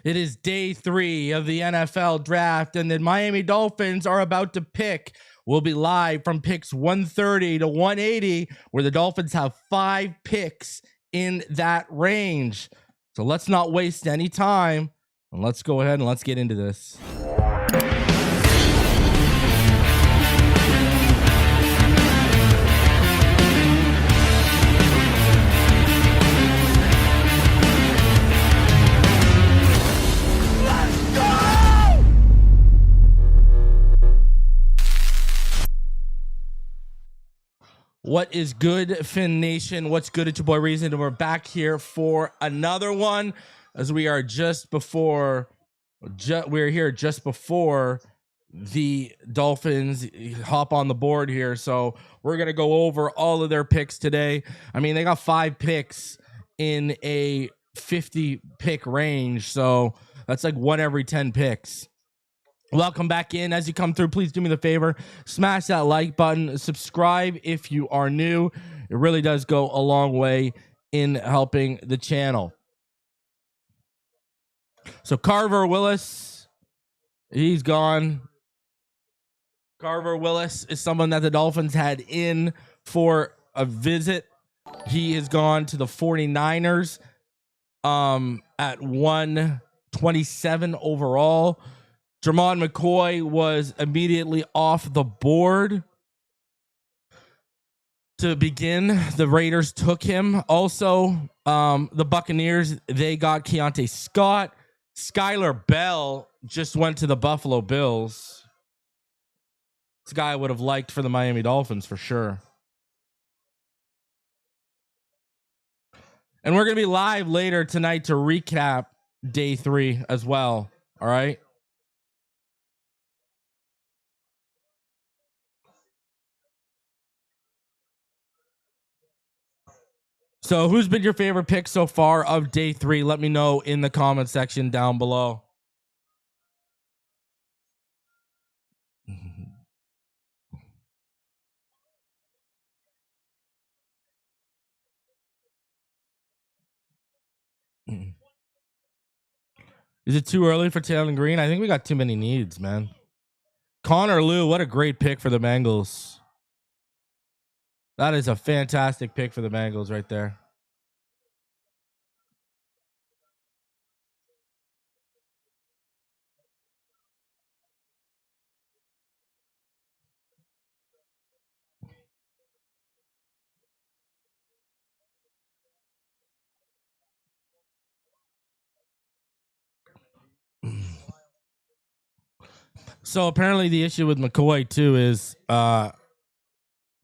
It is day 3 of the NFL draft, and the Miami Dolphins are about to pick. We'll be live from picks 130 to 180, where the Dolphins have 5 picks in that range. So let's not waste any time, and let's go ahead and let's get into this. What is good, Finn Nation? What's good? It's your boy Reason, and we're back here for another one, as we are just before. We're here just before the Dolphins hop on the board here, so we're gonna go over all of their picks today. I mean, they got 5 picks in a 50 pick range, so that's like 1 every 10 picks. Welcome back in. As you come through, please do me the favor, smash that like button, subscribe if you are new. It really does go a long way in helping the channel. So Carver Willis, he's gone. Carver Willis is someone that the Dolphins had in for a visit. He has gone to the 49ers at 127 overall. Jermod McCoy was immediately off the board to begin. The Raiders took him. Also, the Buccaneers, they got Keontae Scott. Skylar Bell just went to the Buffalo Bills. This guy I would have liked for the Miami Dolphins for sure. And we're going to be live later tonight to recap day 3 as well. All right. So who's been your favorite pick so far of day 3? Let me know in the comment section down below. Is it too early for Taylor Green? I think we got too many needs, man. Connor Lew, what a great pick for the Bengals. That is a fantastic pick for the Bengals right there. So apparently the issue with McCoy too is,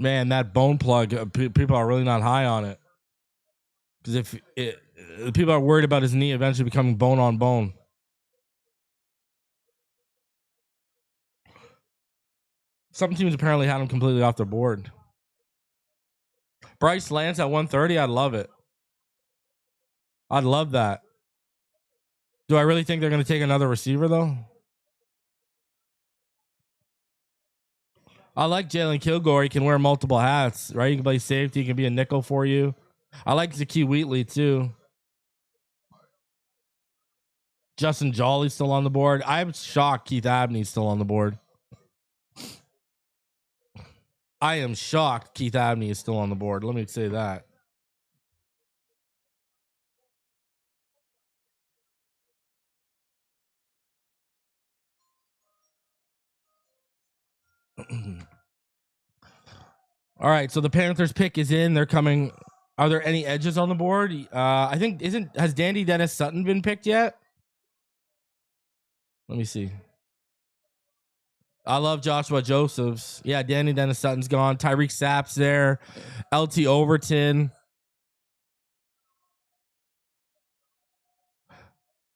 man, that bone plug, people are really not high on it. Because people are worried about his knee eventually becoming bone on bone. Some teams apparently had him completely off their board. Bryce Lance at 130, I'd love it. I'd love that. Do I really think they're going to take another receiver, though? I like Jalen Kilgore. He can wear multiple hats, right? He can play safety. He can be a nickel for you. I like Zakee Wheatley, too. Justin Jolly's still on the board. I'm shocked Keith Abney's still on the board. I am shocked Keith Abney is still on the board. Let me say that. All right, so the Panthers pick is in. They're coming. Are there any edges on the board? I think has Dandy Dennis Sutton been picked yet? Let me see. I love Joshua Josephs. Yeah, Danny Dennis Sutton's gone. Tyreek Sapp's there. LT Overton.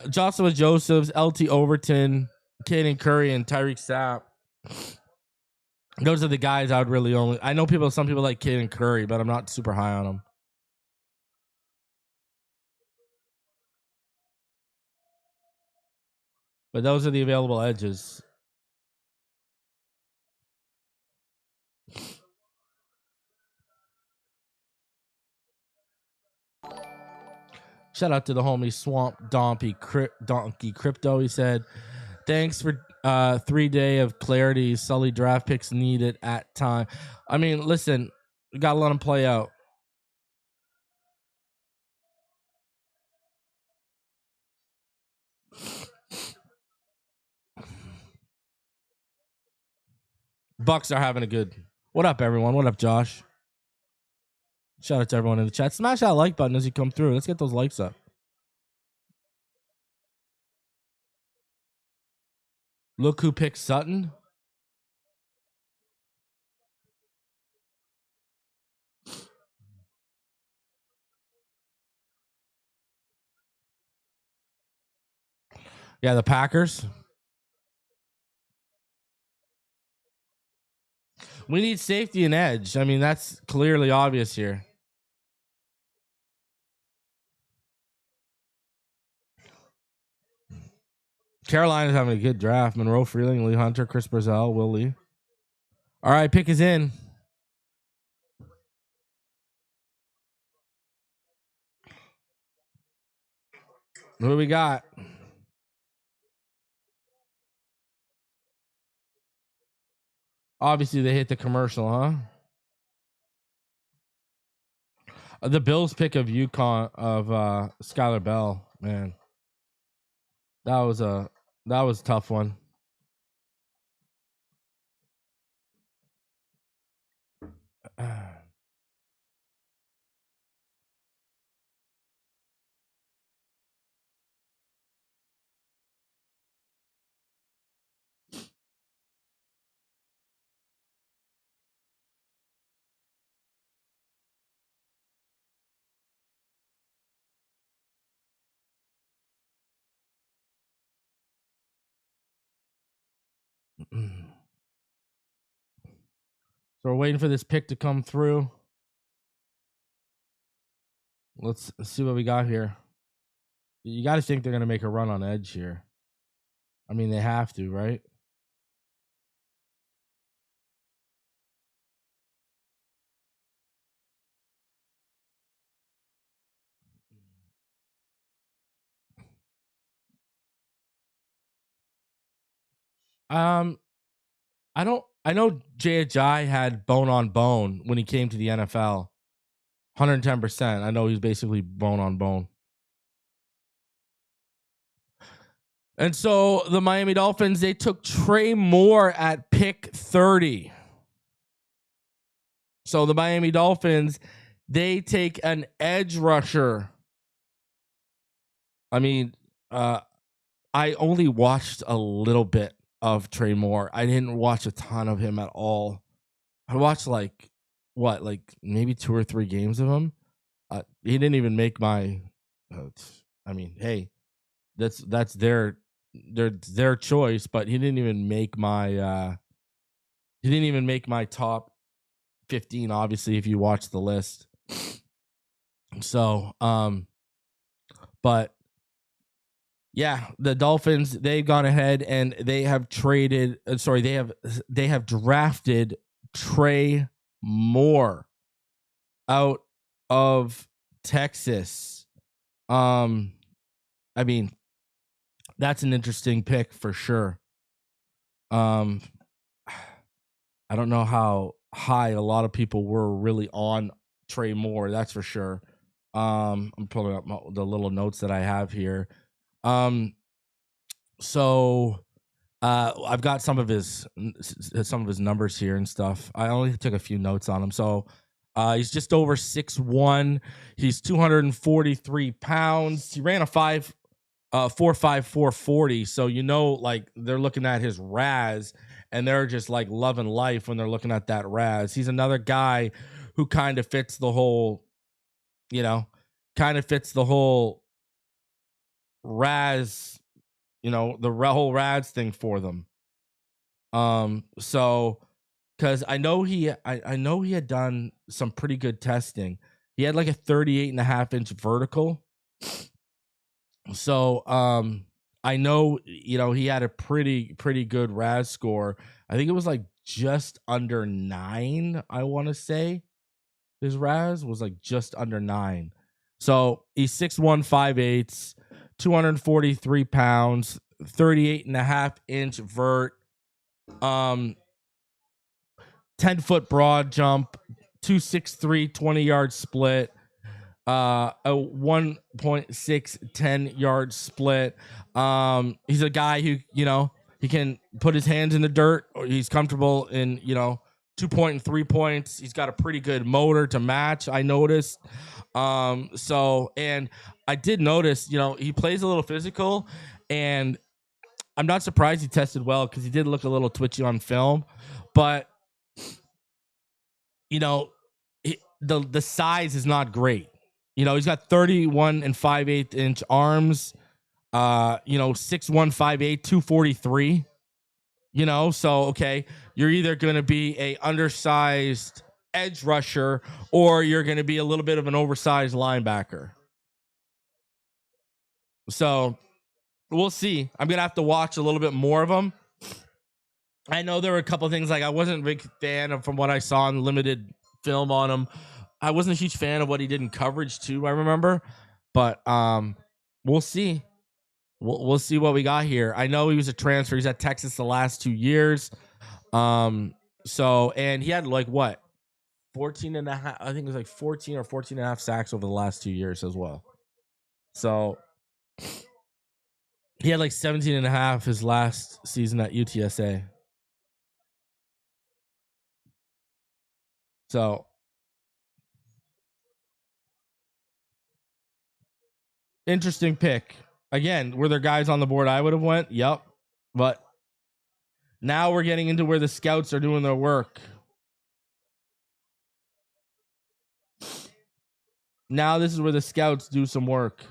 Joshua Josephs, LT Overton, Caden Curry, and Tyreek Sapp. Those are the guys I would really only. I know some people like Caden Curry, but I'm not super high on him. But those are the available edges. Shout Shout out to the homie Swamp Donkey Crypto. He said, thanks for 3 day of clarity. Sully draft picks needed at time. I mean, listen, we gotta let them play out. Bucks are having a good. What up, everyone? What up, Josh? Shout out to everyone in the chat. Smash that like button as you come through. Let's get those likes up. Look who picked Sutton. Yeah, the Packers. We need safety and edge. I mean, that's clearly obvious here. Carolina's having a good draft. Monroe Freeling, Lee Hunter, Chris Brazell, Will Lee. All right, pick is in. What do we got? Obviously, they hit the commercial, huh? The Bills pick of UConn of Skylar Bell, man. That was a tough one. So we're waiting for this pick to come through. Let's see what we got here. You got to think they're going to make a run on edge here. I mean, they have to, right? I know J.J. had bone on bone when he came to the NFL. 110%. I know he's basically bone on bone. And so the Miami Dolphins, they took Trey Moore at pick 30. So the Miami Dolphins, they take an edge rusher. I mean, I only watched a little bit of Trey Moore. I didn't watch a ton of him at all. I watched like maybe 2 or 3 games of him. He didn't even make my. I mean, hey, that's their choice, but he didn't even make my. He didn't even make my top 15. Obviously, if you watch the list. So, but yeah, the Dolphins, they've gone ahead and they have traded. They have drafted Trey Moore out of Texas. I mean, that's an interesting pick for sure. I don't know how high a lot of people were really on Trey Moore. That's for sure. I'm pulling up the little notes that I have here. So I've got some of his numbers here and stuff. I only took a few notes on him. So he's just over 6'1". He's 243 pounds. He ran a 4.5 440. So like they're looking at his RAS and they're just like loving life when they're looking at that RAS. He's another guy who kind of fits the whole, RAS, the whole RAS thing for them. So because I know he had done some pretty good testing. He had like a 38.5-inch vertical. So I know he had a pretty good RAS score. I think it was like just under 9. I want to say his RAS was like just under 9. So he's 6'1", 5'8", 243 pounds, 38.5-inch vert, 10-foot broad jump, 263, 20-yard split, a 1.6 10-yard split. He's a guy who, he can put his hands in the dirt, or he's comfortable in, 2-point and 3 points. He's got a pretty good motor to match, I noticed. And I did notice, he plays a little physical, and I'm not surprised he tested well because he did look a little twitchy on film, but the size is not great. He's got 31 and 5/8 inch arms, 6'1", 5'8", 243. So okay, you're either going to be a undersized edge rusher or you're going to be a little bit of an oversized linebacker. So we'll see. I'm going to have to watch a little bit more of them. I know there were a couple of things, like I wasn't a big fan of, from what I saw in limited film on him. I wasn't a huge fan of what he did in coverage too, I remember. But we'll see. We'll see what we got here. I know he was a transfer. He's at Texas the last 2 years. And he had 14 and a half, I think it was like 14 or 14 and a half sacks over the last 2 years as well. So he had 17 and a half his last season at UTSA. So interesting pick. Again, were there guys on the board I would have went? Yep. But now we're getting into where the scouts are doing their work. Now this is where the scouts do some work.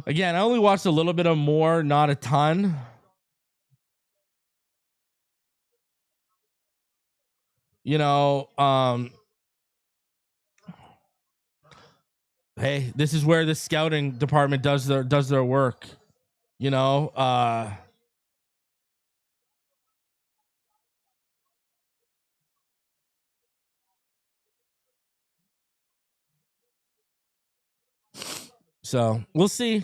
Again, I only watched a little bit of more, not a ton. Hey, this is where the scouting department does their work. So we'll see.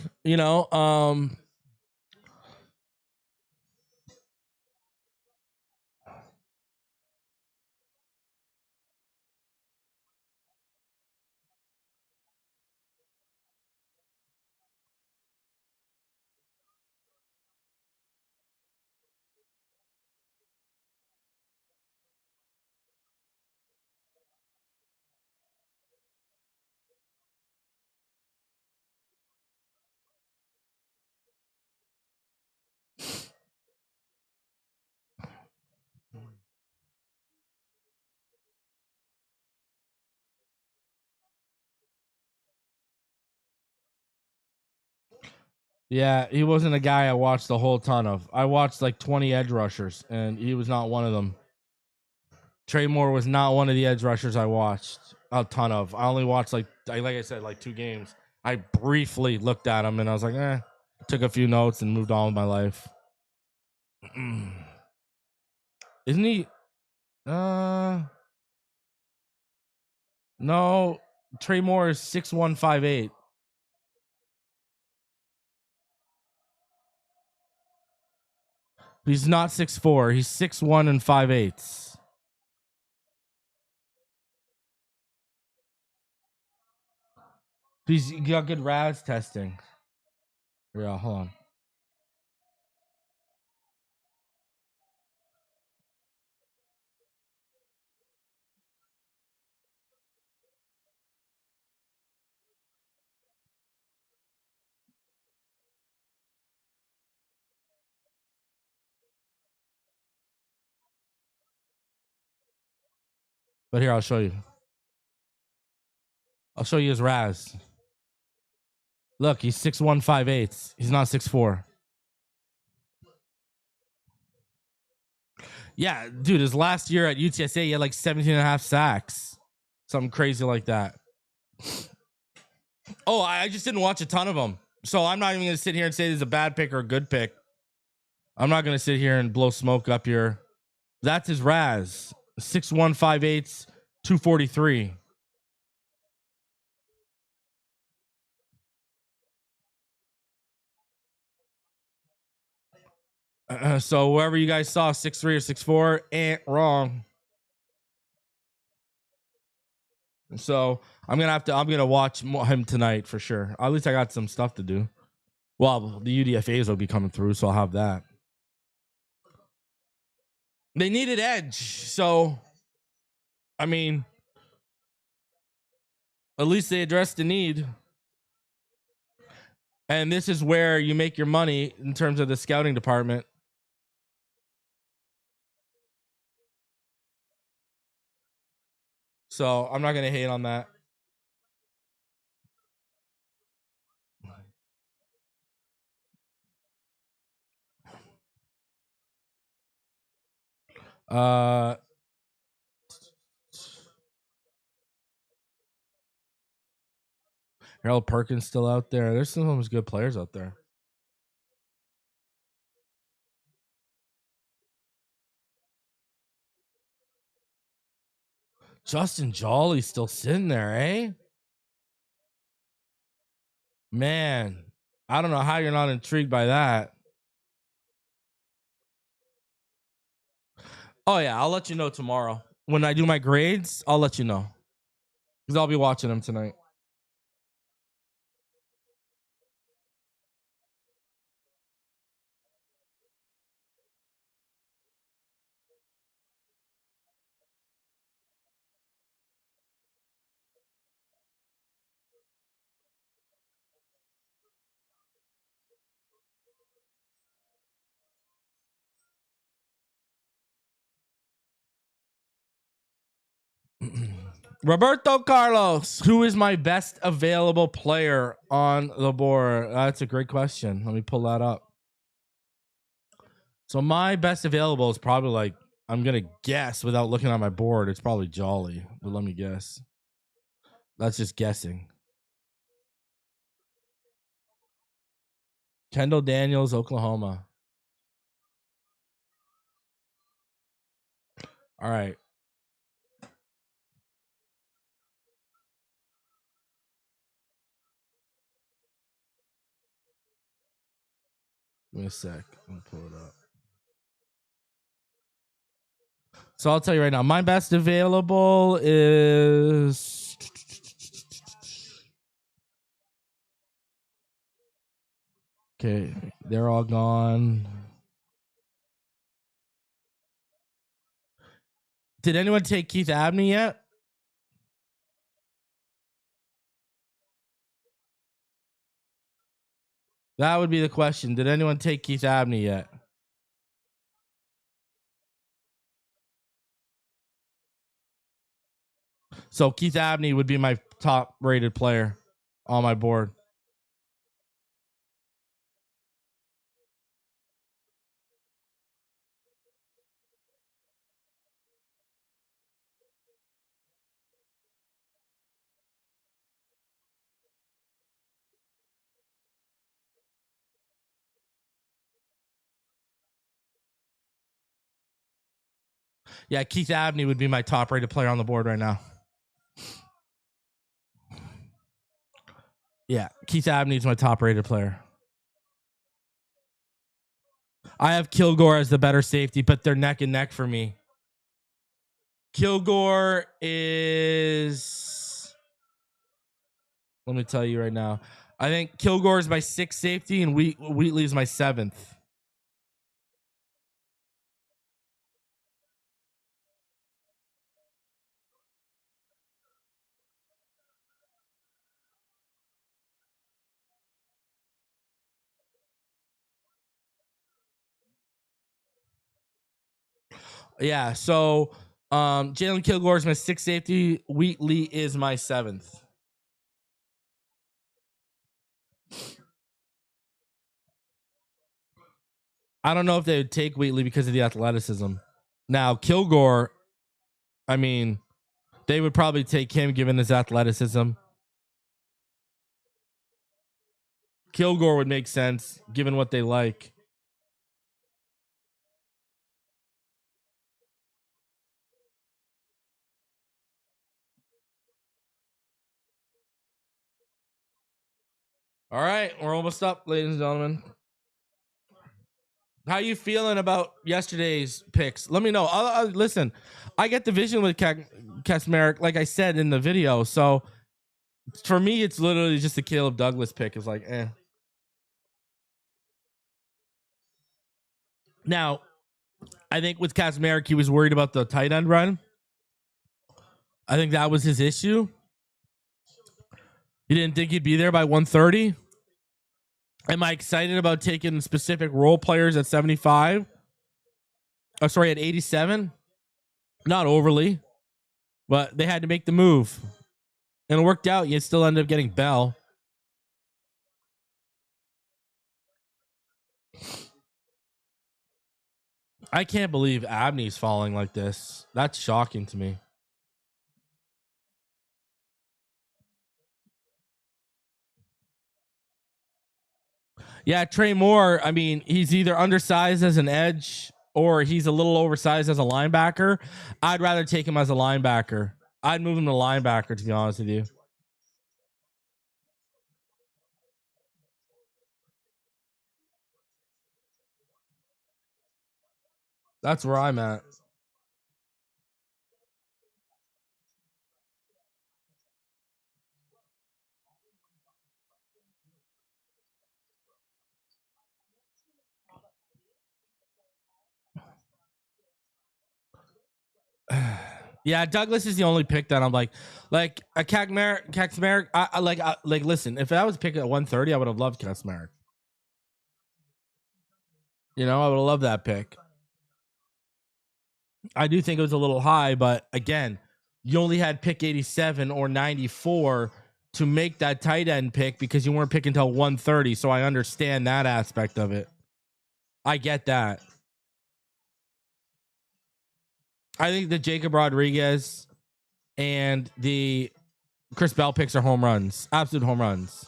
Yeah, he wasn't a guy I watched a whole ton of. I watched 20 edge rushers, and he was not one of them. Trey Moore was not one of the edge rushers I watched a ton of. I only watched like I said, 2 games. I briefly looked at him and I was like, took a few notes and moved on with my life. Isn't he? No. Trey Moore is 6'1", 5'8". He's not 6'4". He's 6'1" and 5'8". He's got good RAS testing. Yeah, hold on. But here, I'll show you. I'll show you his RAS. Look, he's 6'1", 5'8". He's not 6'4". Yeah, dude, his last year at UTSA, he had 17 and a half sacks. Something crazy like that. Oh, I just didn't watch a ton of them. So I'm not even going to sit here and say this is a bad pick or a good pick. I'm not gonna sit here and blow smoke up here. That's his Raz. 6'1", 5'8", 243. So whoever you guys saw, 6'3" or 6'4", ain't wrong. So I'm gonna watch him tonight for sure. At least I got some stuff to do. Well, the UDFAs will be coming through, so I'll have that. They needed edge, so I mean, at least they addressed the need. And this is where you make your money in terms of the scouting department. So I'm not gonna hate on that. Harold Perkins still out there. There's some good players out there. Justin Jolly's still sitting there, eh? Man, I don't know how you're not intrigued by that. Oh yeah, I'll let you know tomorrow. When I do my grades, I'll let you know. Because I'll be watching them tonight. Roberto Carlos, who is my best available player on the board? That's a great question. Let me pull that up. So my best available is probably like, I'm going to guess without looking at my board. It's probably Jolly, but let me guess. That's just guessing. Kendall Daniels, Oklahoma. All right. Give me a sec. Let me pull it up. So I'll tell you right now, my best available is okay. They're all gone. Did anyone take Keith Abney yet? That would be the question. Did anyone take Keith Abney yet? So Keith Abney would be my top rated player on my board. Yeah, Keith Abney would be my top rated player on the board right now. Yeah, Keith Abney is my top rated player. I have Kilgore as the better safety, but they're neck and neck for me. Kilgore is, let me tell you right now, I think Kilgore is my 6th safety and Wheatley is my 7th. Yeah, so Jalen Kilgore is my 6th safety. Wheatley is my 7th. I don't know if they would take Wheatley because of the athleticism. Now, Kilgore, I mean, they would probably take him given his athleticism. Kilgore would make sense given what they like. All right, we're almost up, ladies and gentlemen. How you feeling about yesterday's picks? Let me know. Listen, I get the vision with Kasmeric, like I said in the video. So for me, it's literally just a Caleb Douglas pick. It's like, eh. Now, I think with Kasmeric, he was worried about the tight end run. I think that was his issue. He didn't think he'd be there by 130. Am I excited about taking specific role players at 75? Oh, sorry, at 87? Not overly, but they had to make the move. And it worked out. You still end up getting Bell. I can't believe Abney's falling like this. That's shocking to me. Yeah, Trey Moore, I mean, he's either undersized as an edge or he's a little oversized as a linebacker. I'd rather take him as a linebacker. I'd move him to linebacker, to be honest with you. That's where I'm at. Yeah, Douglas is the only pick that I'm like a Kaczmarek. I like. Listen, if I was picked at 130, I would have loved Kaczmarek. You know, I would have loved that pick. I do think it was a little high, but again, you only had pick 87 or 94 to make that tight end pick because you weren't picking until 130. So I understand that aspect of it. I get that. I think the Jacob Rodriguez and the Chris Bell picks are home runs, absolute home runs.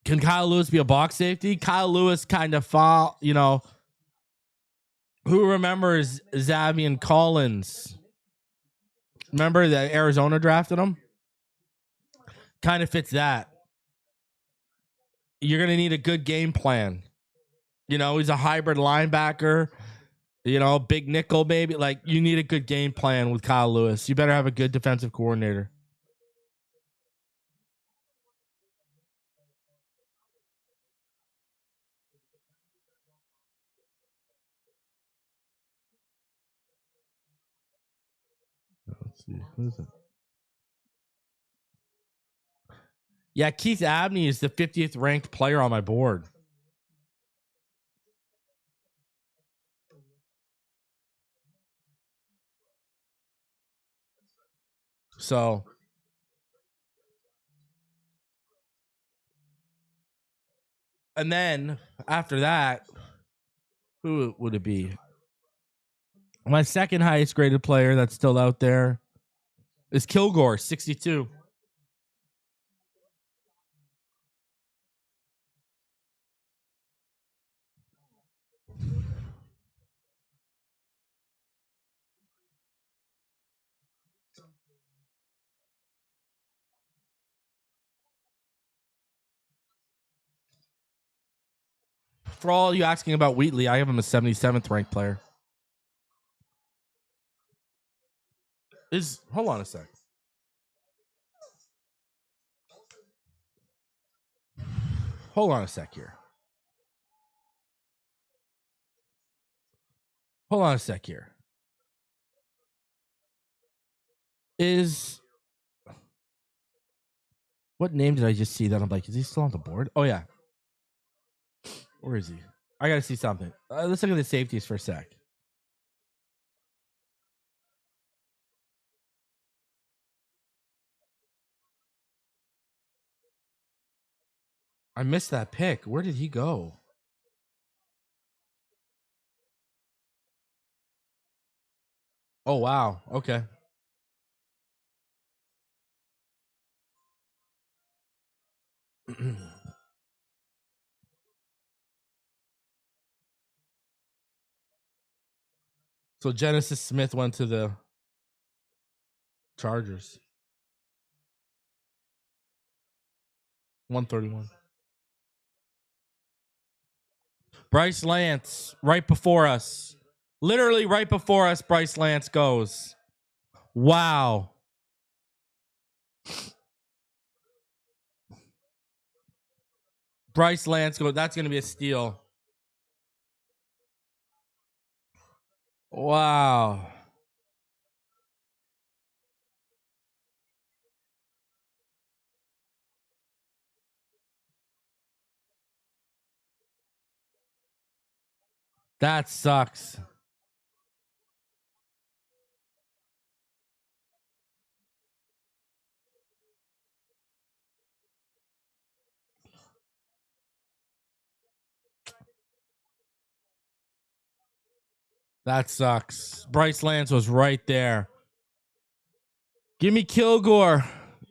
Can Kyle Lewis be a box safety? Kyle Lewis kind of fall, you know. Who remembers Xavier Collins? Remember that Arizona drafted him? Kind of fits that. You're going to need a good game plan. You know, he's a hybrid linebacker, you know, big nickel, maybe. Like, you need a good game plan with Kyle Lewis. You better have a good defensive coordinator. Let's see. Who is it? Yeah, Keith Abney is the 50th ranked player on my board. So, and then after that, who would it be? My second highest graded player that's still out there is Kilgore, 62. For all you asking about Wheatley, I have him a 77th ranked player. Hold on a sec. Hold on a sec here. Hold on a sec here. What name did I just see that I'm like, is he still on the board? Oh, yeah. Where is he? I got to see something. Let's look at the safeties for a sec. I missed that pick. Where did he go? Oh, wow. Okay. So Genesis Smith went to the Chargers. 131. Bryce Lance right before us. Literally right before us, Bryce Lance goes. Wow. Bryce Lance goes. That's going to be a steal. Wow. That sucks. That sucks. Bryce Lance was right there. Give me Kilgore.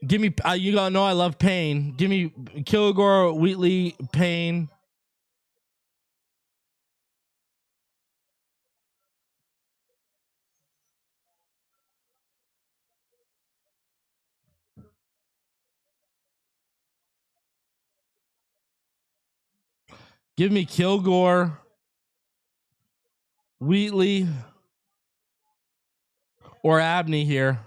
Give me, you gotta know I love Payne. Give me Kilgore, Wheatley, Payne. Give me Kilgore, Wheatley, or Abney here.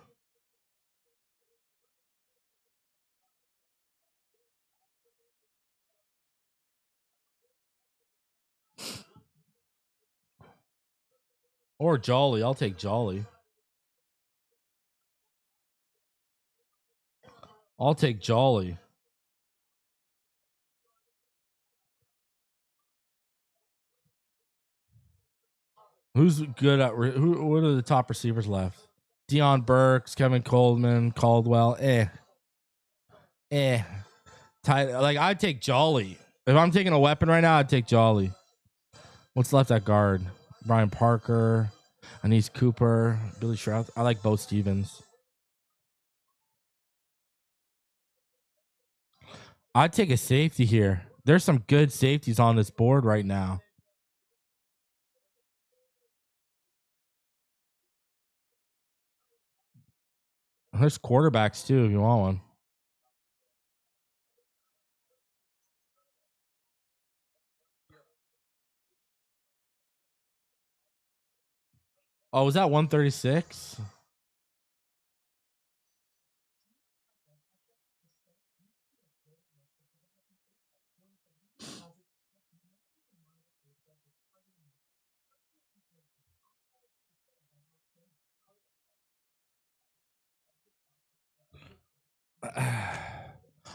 Or Jolly. I'll take Jolly. I'll take Jolly. Who's good at what are the top receivers left? Deion Burks, Kevin Coleman, Caldwell. Like I'd take Jolly. If I'm taking a weapon right now, I'd take Jolly. What's left at guard? Brian Parker, Anise Cooper, Billy Stroud. I like Bo Stevens. I'd take a safety here. There's some good safeties on this board right now. There's quarterbacks too if you want one. Oh, was that 136?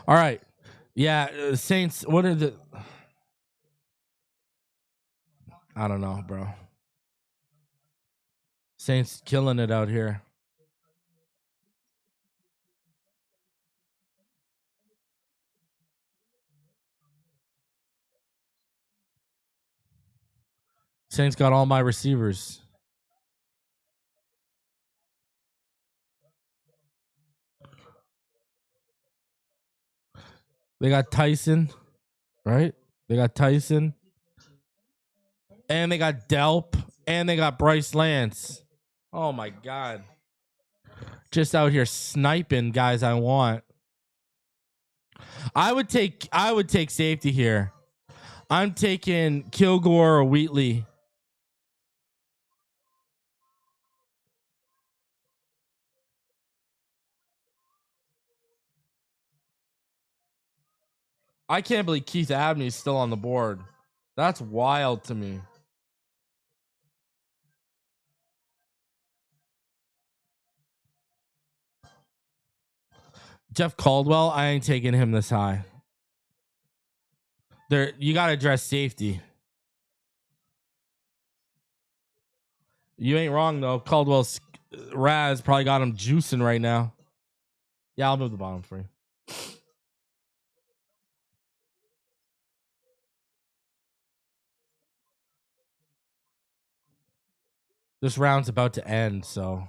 All right. Yeah, Saints, what are the I don't know, bro. Saints killing it out here. Saints got all my receivers. They got Tyson, right? They got Tyson. And they got Delp. And they got Bryce Lance. Oh my God. Just out here sniping guys I want. I would take safety here. I'm taking Kilgore or Wheatley. I can't believe Keith Abney is still on the board. That's wild to me. Jeff Caldwell, I ain't taking him this high. There, you got to address safety. You ain't wrong though. Caldwell's Raz probably got him juicing right now. Yeah, I'll move the bottom for you. This round's about to end, so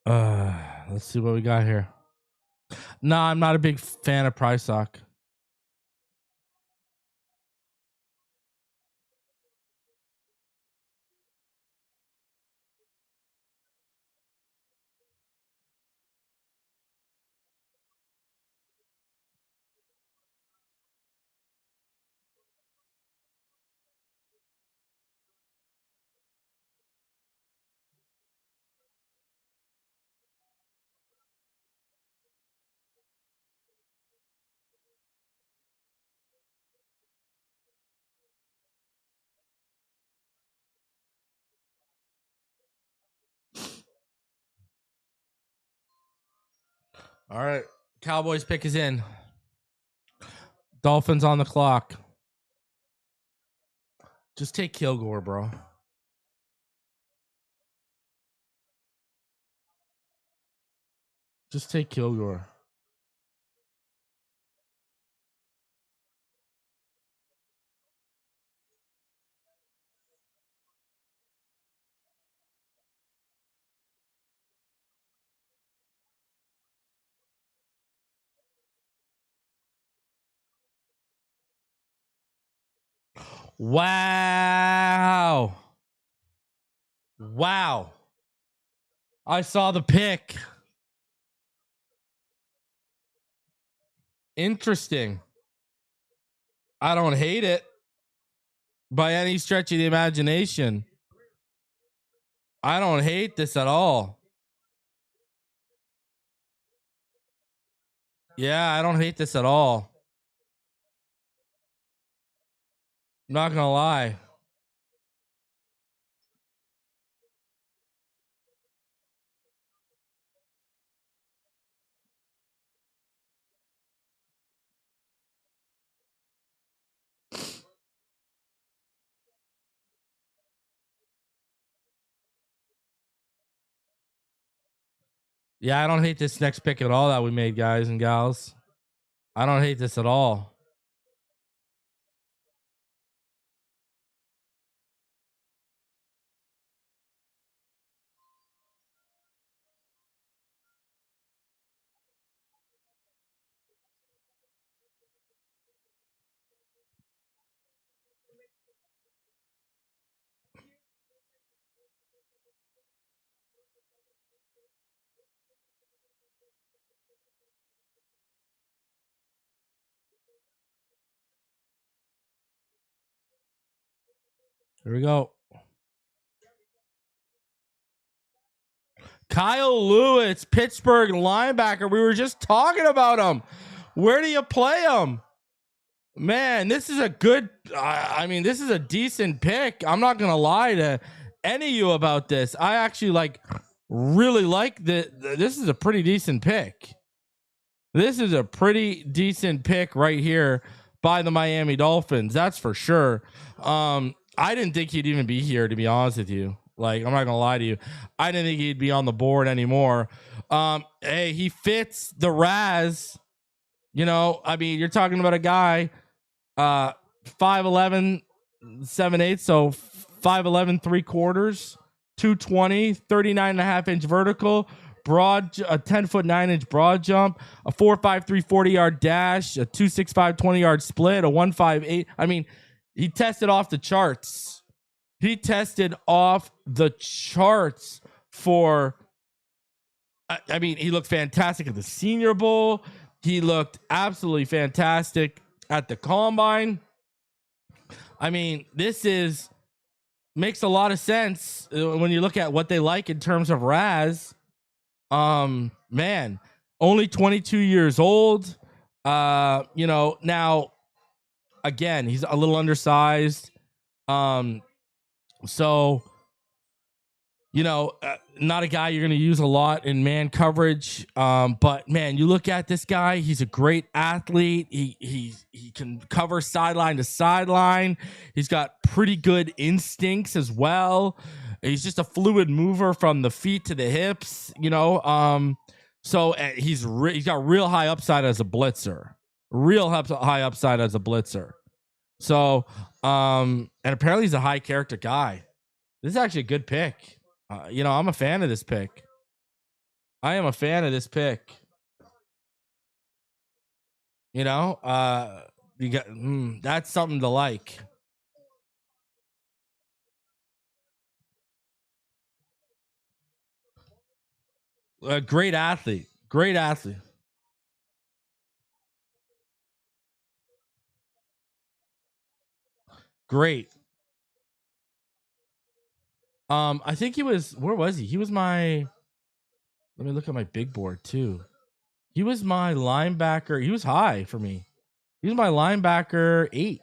Let's see what we got here. Nah, I'm not a big fan of Price Sock. All right. Cowboys pick is in. Dolphins on the clock. Just take Kilgore, bro. Just take Kilgore. Wow. Wow. I saw the pick. Interesting. I don't hate it by any stretch of the imagination. I don't hate this at all. Yeah, I don't hate this at all. Not gonna lie. Yeah, I don't hate this next pick at all that we made, guys and gals. I don't hate this at all. Here we go. Kyle Lewis, Pittsburgh linebacker. We were just talking about him. Where do you play him? Man, this is a good, I mean, this is a decent pick. I'm not going to lie to any of you about this. I actually really like this is a pretty decent pick. This is a pretty decent pick right here by the Miami Dolphins. That's for sure. I didn't think he'd even be here, to be honest with you. Like, I'm not gonna lie to you. I didn't think he'd be on the board anymore. Hey, he fits the Raz. You know, I mean, you're talking about a guy, 5'11", 7'8", so 5'11", 3/4, 220, 39.5-inch vertical, broad, a 10-foot 9-inch broad jump, a 4.53 40-yard dash, a 2.65 20-yard split, a 1.58. I mean, he tested off the charts. He tested off the charts for, I mean, he looked fantastic at the Senior Bowl. He looked absolutely fantastic at the Combine. I mean, this makes a lot of sense when you look at what they like in terms of Raz. Man, only 22 years old. You know, now again, he's a little undersized. So, you know, not a guy you're going to use a lot in man coverage. But man, you look at this guy, he's a great athlete. He can cover sideline to sideline. He's got pretty good instincts as well. He's just a fluid mover from the feet to the hips, you know. So he's got real high upside as a blitzer. Real high upside as a blitzer. So, and apparently he's a high character guy. This is actually a good pick. You know, I'm a fan of this pick. I am a fan of this pick. You know, you got that's something to like. A great athlete. Great athlete. Great. I think he was. Where was he? He was my. Let me look at my big board too. He was my linebacker. He was high for me. He was my linebacker 8.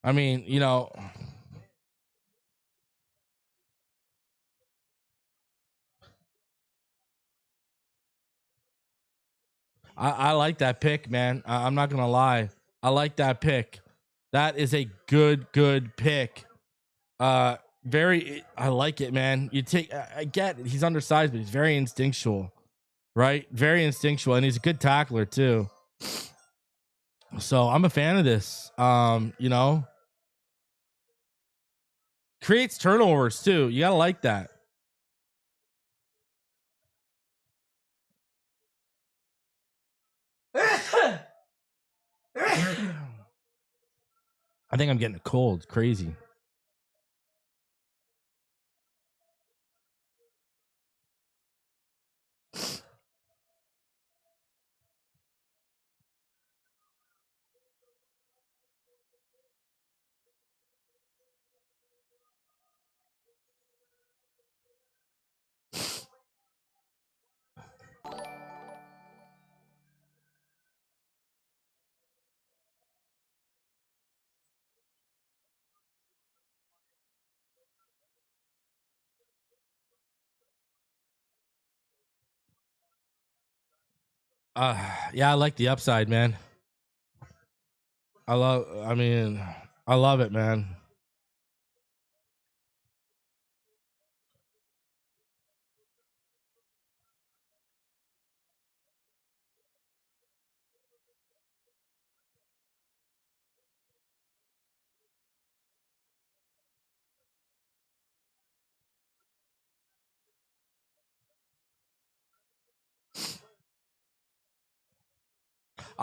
I mean, you know, I like that pick, man. I'm not gonna lie. I like that pick. That is a good pick. Very. I like it, man. You take. I get it. He's undersized, but he's very instinctual, right? Very instinctual, and he's a good tackler too. So I'm a fan of this. You know, creates turnovers too. You gotta like that. I think I'm getting a cold. Crazy. Yeah, I like the upside, man. I mean, I love it, man.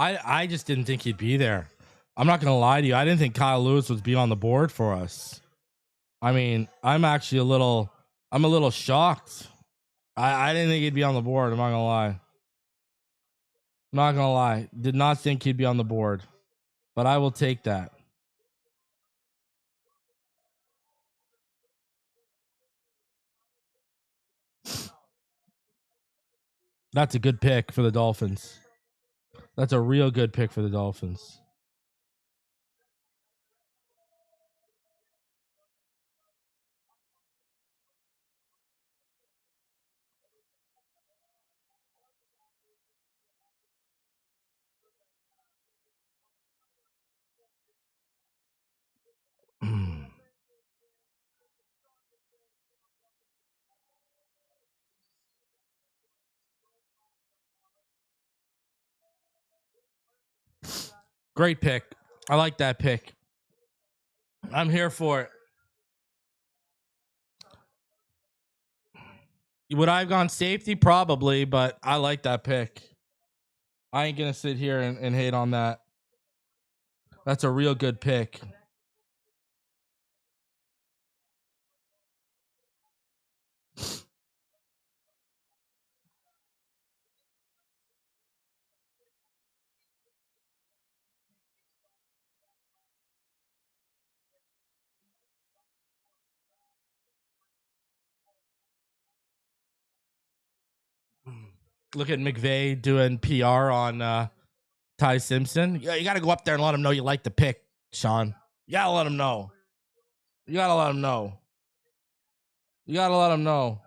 I just didn't think he'd be there. I'm not gonna lie to you. I didn't think Kyle Lewis was be on the board for us. I mean, I'm a little shocked. I didn't think he'd be on the board. I'm not gonna lie. I'm not gonna lie. Did not think he'd be on the board, but I will take that. That's a good pick for the Dolphins. That's a real good pick for the Dolphins. Great pick. I like that pick. I'm here for it. Would I have gone safety? Probably, but I like that pick. I ain't gonna sit here and hate on that. That's a real good pick. Look at McVay doing PR on Ty Simpson. Yeah, you got to go up there and let him know you like the pick, Sean. You got to let him know. You got to let him know. You got to let him know.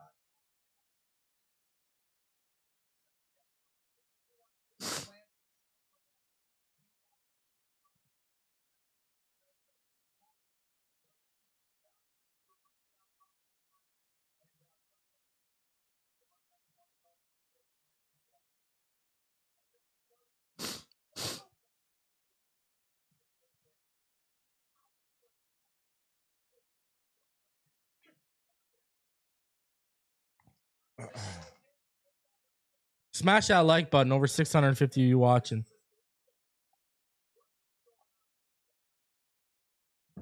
Smash that like button. Over 650 of you watching.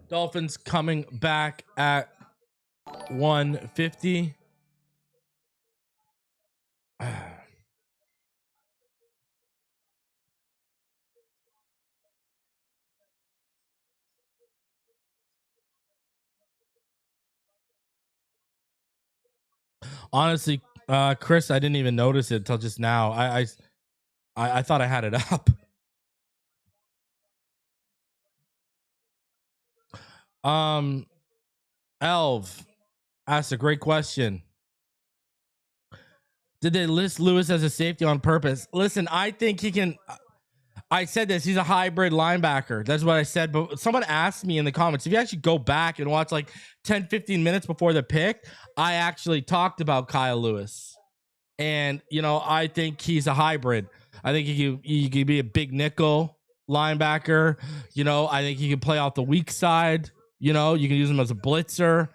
Dolphins coming back at 150. Honestly, Chris, I didn't even notice it until just now. I thought I had it up. Elv asked a great question. Did they list Lewis as a safety on purpose? Listen, I think he can. I said this. He's a hybrid linebacker. That's what I said. But someone asked me in the comments, if you actually go back and watch like 10, 15 minutes before the pick, I actually talked about Kyle Lewis. And, you know, I think he's a hybrid. I think he could be a big nickel linebacker. You know, I think he can play off the weak side. You know, you can use him as a blitzer.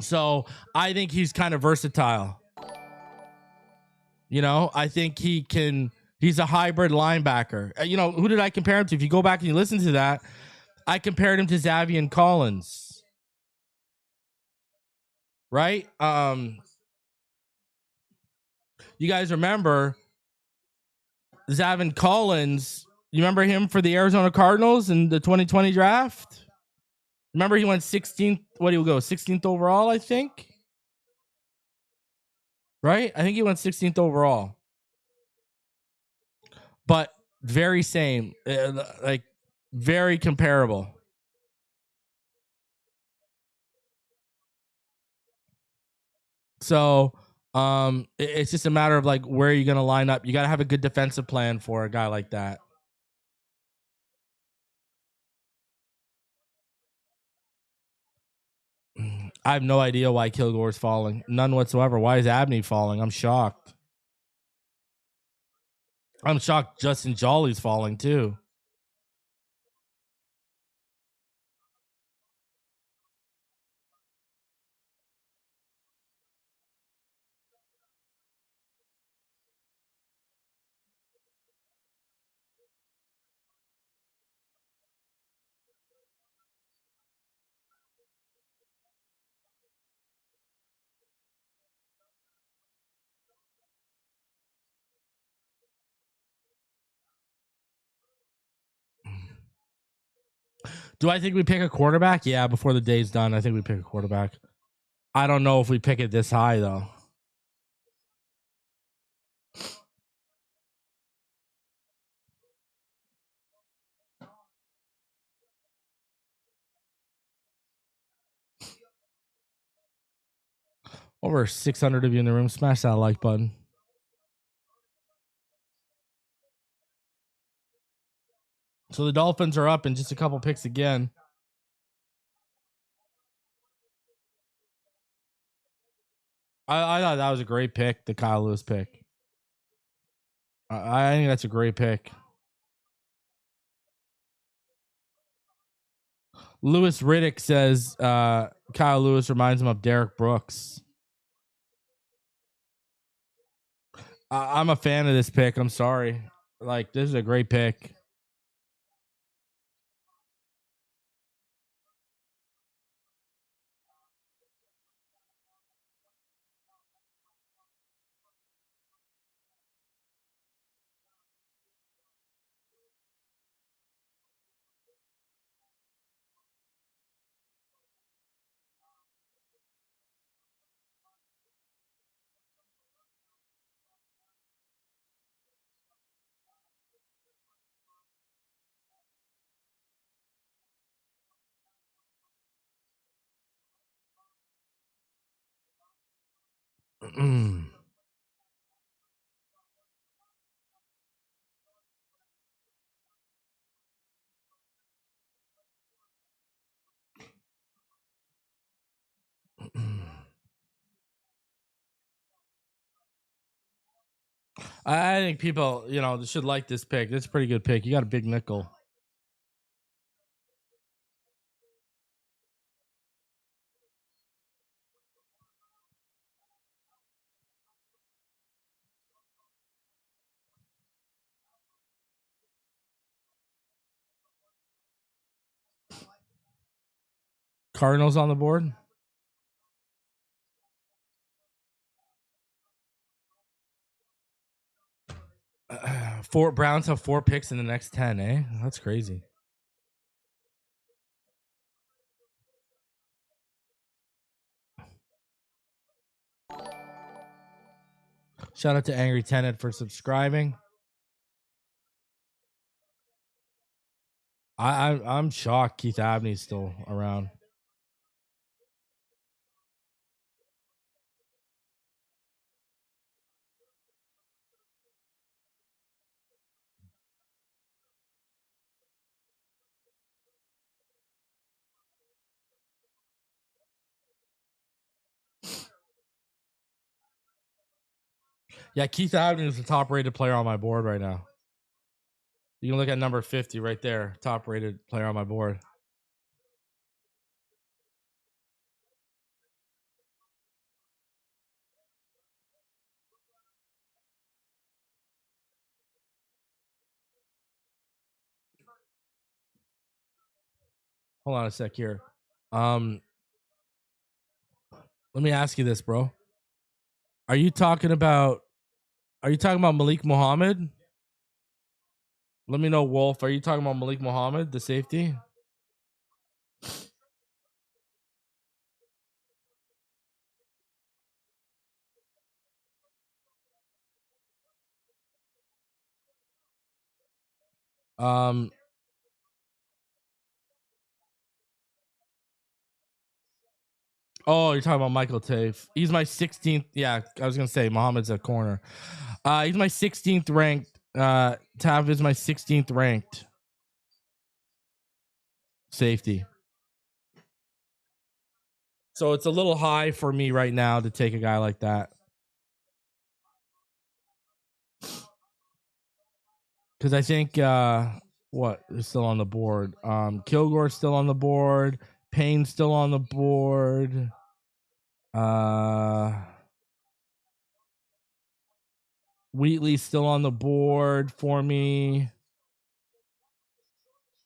So I think he's kind of versatile. You know, I think he's a hybrid linebacker. You know, who did I compare him to? If you go back and you listen to that, I compared him to Zavian Collins. Right? You guys remember Zavian Collins? You remember him for the Arizona Cardinals in the 2020 draft? Remember he went 16th, what do you go? 16th overall, I think. Right? I think he went 16th overall. But very same, like very comparable. So it's just a matter of like where you're gonna line up. You gotta have a good defensive plan for a guy like that. I have no idea why Kilgore's falling. None whatsoever. Why is Abney falling? I'm shocked. I'm shocked Justin Jolly's falling too. Do I think we pick a quarterback? Yeah, before the day's done, I think we pick a quarterback. I don't know if we pick it this high though. Over 600 of you in the room. Smash that like button. So the Dolphins are up in just a couple picks again. I thought that was a great pick, the Kyle Lewis pick. I think that's a great pick. Lewis Riddick says Kyle Lewis reminds him of Derek Brooks. I'm a fan of this pick. I'm sorry. Like, this is a great pick. I think people, you know, should like this pick. It's a pretty good pick. You got a big nickel. Cardinals on the board. Four Browns have 4 picks in the next 10, eh? That's crazy. Shout out to Angry Tenant for subscribing. I'm shocked Keith Abney's still around. Yeah, Keith Abney is the top rated player on my board right now. You can look at number 50 right there. Top rated player on my board. Hold on a sec here. Let me ask you this, bro. Are you talking about Malik Muhammad? Let me know, Wolf. Are you talking about Malik Muhammad, the safety? Oh, you're talking about Michael Taaffe. He's my 16th. Yeah, I was gonna say Muhammad's a corner. He's my 16th ranked. Taaffe is my 16th ranked safety. So it's a little high for me right now to take a guy like that. Because I think what is still on the board? Kilgore's still on the board. Payne's still on the board. Wheatley's still on the board for me.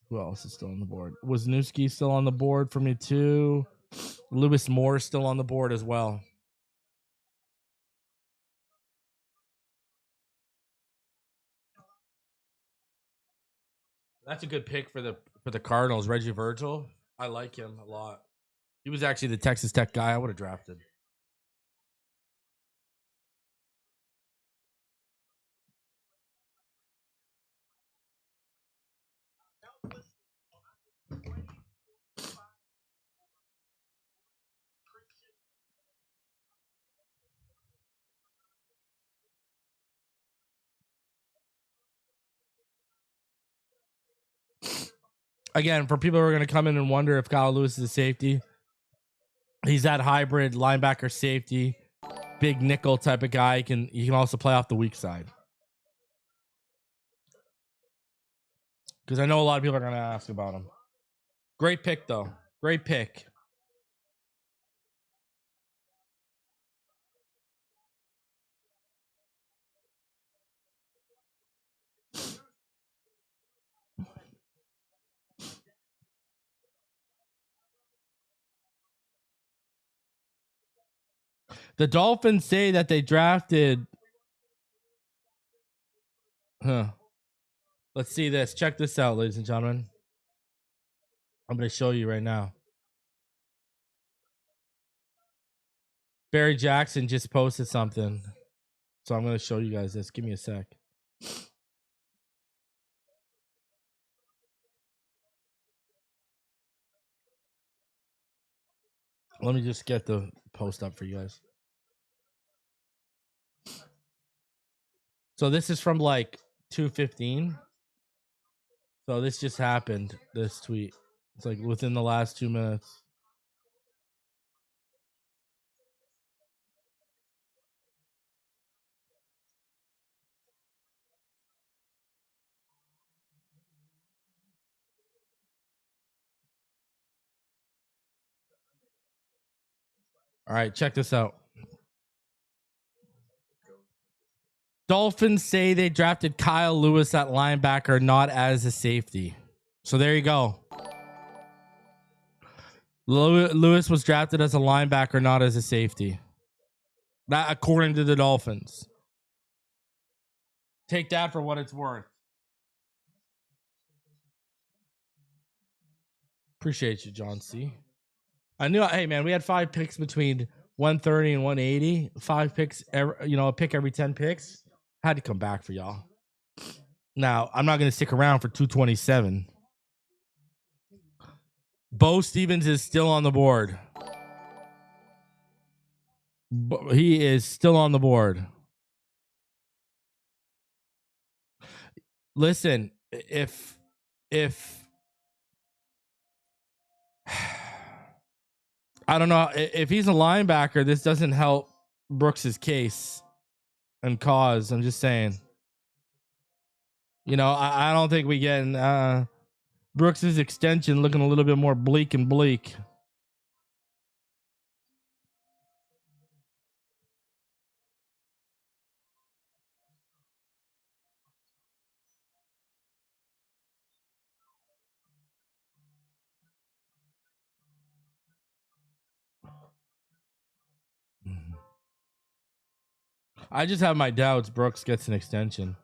Who else is still on the board? Wisniewski's still on the board for me too. Lewis Moore's still on the board as well. That's a good pick for the Cardinals. Reggie Virgil. I like him a lot. He was actually the Texas Tech guy I would have drafted. Again, for people who are going to come in and wonder if Kyle Lewis is a safety, he's that hybrid linebacker safety, big nickel type of guy. He can also play off the weak side. Because I know a lot of people are going to ask about him. Great pick, though. Great pick. The Dolphins say that they drafted. Let's see this. Check this out, ladies and gentlemen. I'm going to show you right now. Barry Jackson just posted something. So I'm going to show you guys this. Give me a sec. Let me just get the post up for you guys. So this is from like 2:15. So this just happened, this tweet. It's like within the last 2 minutes. All right, check this out. Dolphins say they drafted Kyle Lewis at linebacker, not as a safety. So there you go. Lewis was drafted as a linebacker, not as a safety. That according to the Dolphins. Take that for what it's worth. Appreciate you, John C. I knew. Hey, man, we had 5 picks between 130 and 180. 5 picks, a pick every 10 picks. Had to come back for y'all. Now, I'm not going to stick around for 227. Bo Stevens is still on the board. He is still on the board. Listen, if I don't know if he's a linebacker, this doesn't help Brooks's case and cause. I'm just saying. I don't think we get Brooks's extension looking a little bit more bleak and bleak. I just have my doubts Brooks gets an extension.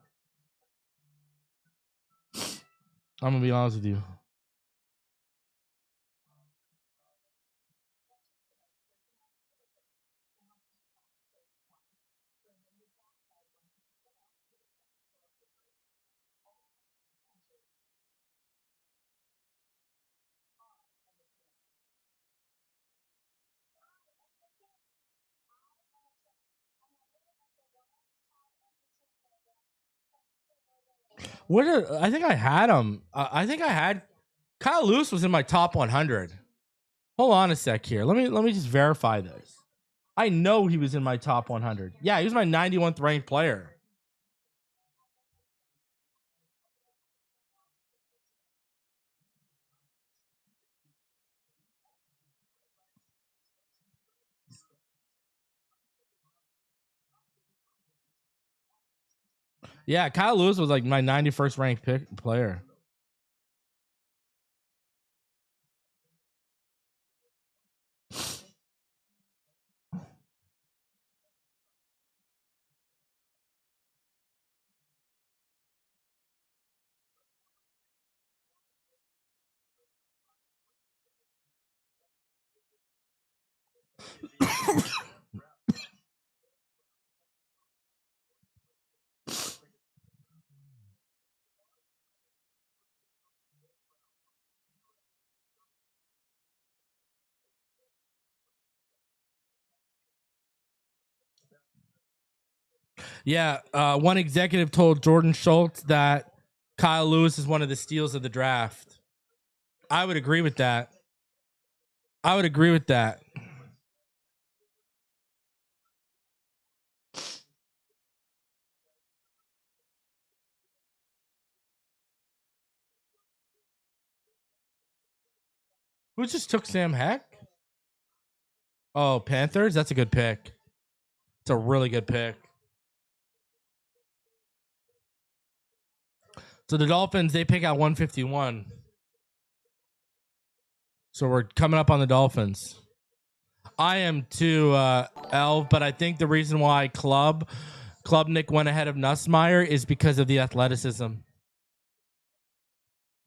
I'm going to be honest with you. I think I had him. I think I had Kyle Lewis was in my top 100. Hold on a sec here. Let me just verify this. I know he was in my top 100. Yeah, he was my 91th ranked player. Yeah, Kyle Lewis was like my 91st ranked player. Yeah, one executive told Jordan Schultz that Kyle Lewis is one of the steals of the draft. I would agree with that. Who just took Sam Heck? Oh, Panthers? That's a good pick. It's a really good pick. So the Dolphins, they pick out 151. So we're coming up on the Dolphins. I am too, Elv, but I think the reason why Klubnik went ahead of Nussmeier is because of the athleticism.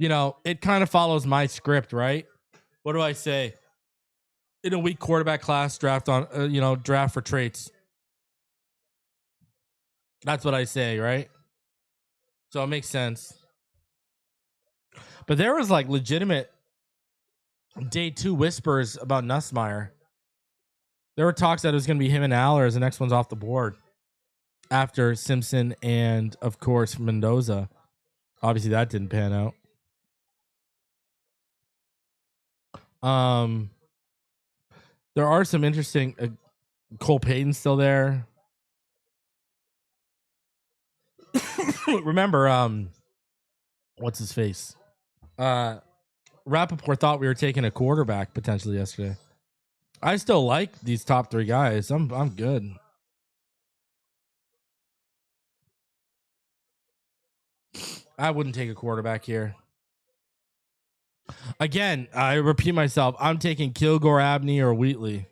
It kind of follows my script, right? What do I say? In a weak quarterback class, draft for traits. That's what I say, right? So it makes sense. But there was like legitimate day 2 whispers about Nussmeier. There were talks that it was going to be him and Aller as the next one's off the board after Simpson and, of course, Mendoza. Obviously, that didn't pan out. There are some interesting. Cole Payton's still there. Remember, what's his face? Rappaport thought we were taking a quarterback potentially yesterday. I still like these top 3 guys. I'm good. I wouldn't take a quarterback here. Again, I repeat myself. I'm taking Kilgore, Abney, or Wheatley.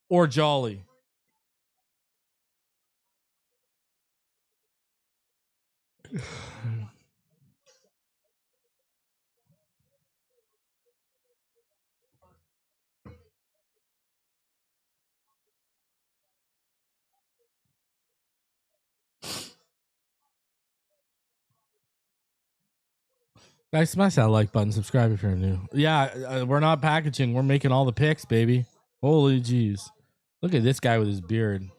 Or Jolly. Guys, smash that like button. Subscribe if you're new. Yeah, we're not packaging. We're making all the picks, baby. Holy jeez. Look at this guy with his beard.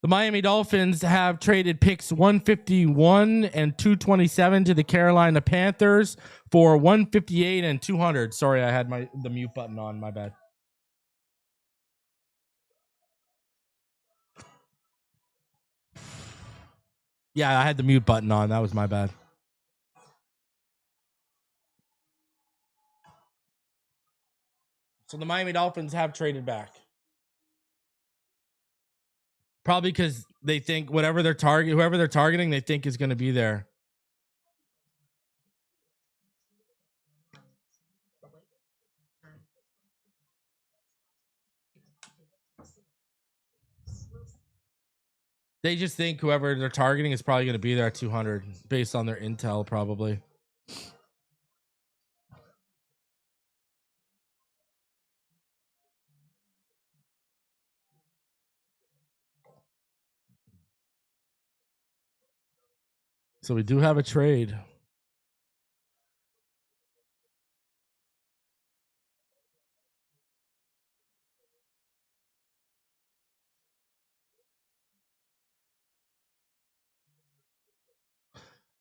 The Miami Dolphins have traded picks 151 and 227 to the Carolina Panthers for 158 and 200. Sorry, I had the mute button on. My bad. Yeah, I had the mute button on. That was my bad. So the Miami Dolphins have traded back. Probably because they think whoever they're targeting, they think is going to be there. They just think whoever they're targeting is probably going to be there at 200 based on their intel, probably. So we do have a trade.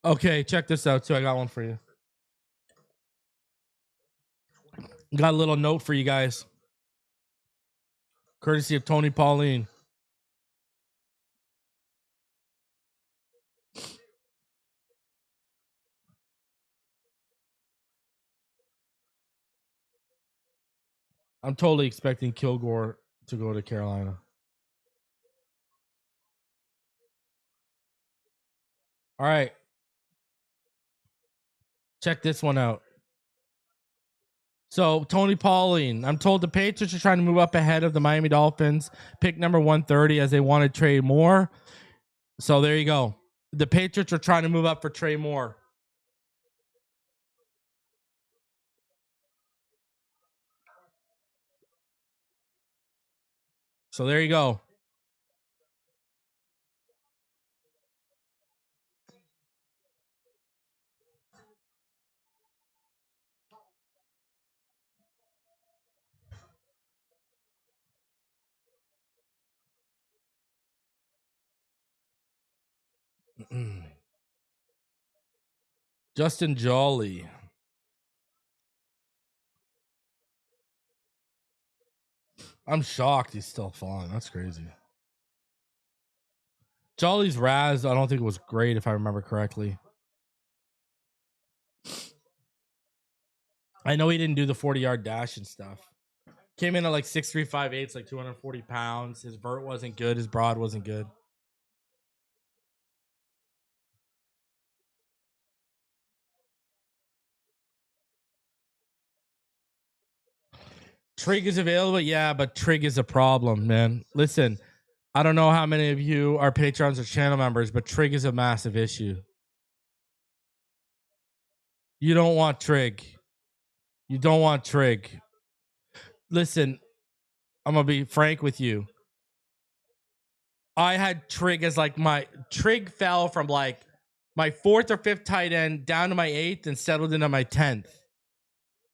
Okay, check this out too. I got one for you. Got a little note for you guys. Courtesy of Tony Pauline. I'm totally expecting Kilgore to go to Carolina. All right. Check this one out. So, Tony Pauline, I'm told the Patriots are trying to move up ahead of the Miami Dolphins, pick number 130 as they want to trade more. So, there you go. The Patriots are trying to move up for Trey Moore. So there you go. Justin Jolly. I'm shocked he's still falling. That's crazy. Jolly's Raz, I don't think it was great if I remember correctly. I know he didn't do the 40-yard dash and stuff. Came in at like 6'3", 5'8", like 240 pounds. His vert wasn't good. His broad wasn't good. Trig is available, yeah, but Trig is a problem, man. Listen, I don't know how many of you are patrons or channel members, but Trig is a massive issue. You don't want Trig. You don't want Trig. Listen, I'm going to be frank with you. I had Trig as like my... Trig fell from like my 4th or 5th tight end down to my 8th and settled into my 10th.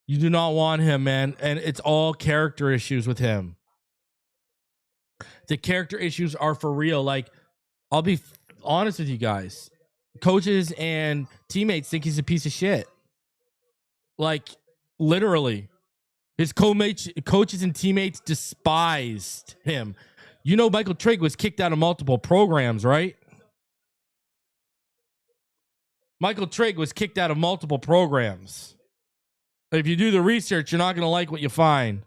You do not want him, man. And it's all character issues with him. The character issues are for real. Like, I'll be honest with you guys. Coaches and teammates think he's a piece of shit. Like, literally. His coaches and teammates despised him. You know Michael Trigg was kicked out of multiple programs, right? Michael Trigg was kicked out of multiple programs. If you do the research, you're not going to like what you find.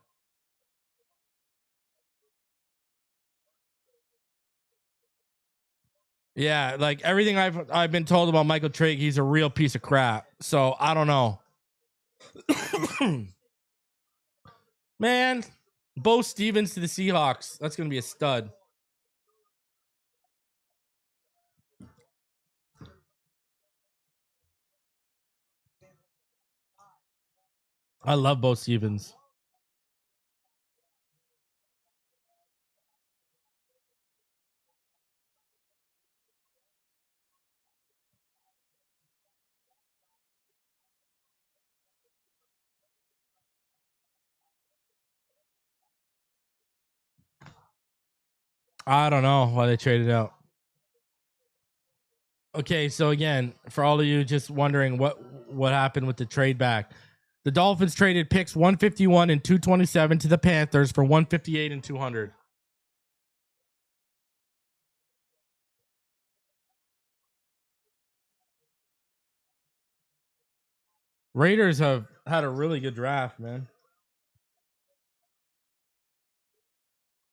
Yeah, like everything I've been told about Michael Trigg, he's a real piece of crap. So I don't know. Man, Bo Stevens to the Seahawks. That's going to be a stud. I love Bo Stevens. I don't know why they traded out. Okay, so again, for all of you just wondering what happened with the trade back, the Dolphins traded picks 151 and 227 to the Panthers for 158 and 200. Raiders have had a really good draft, man.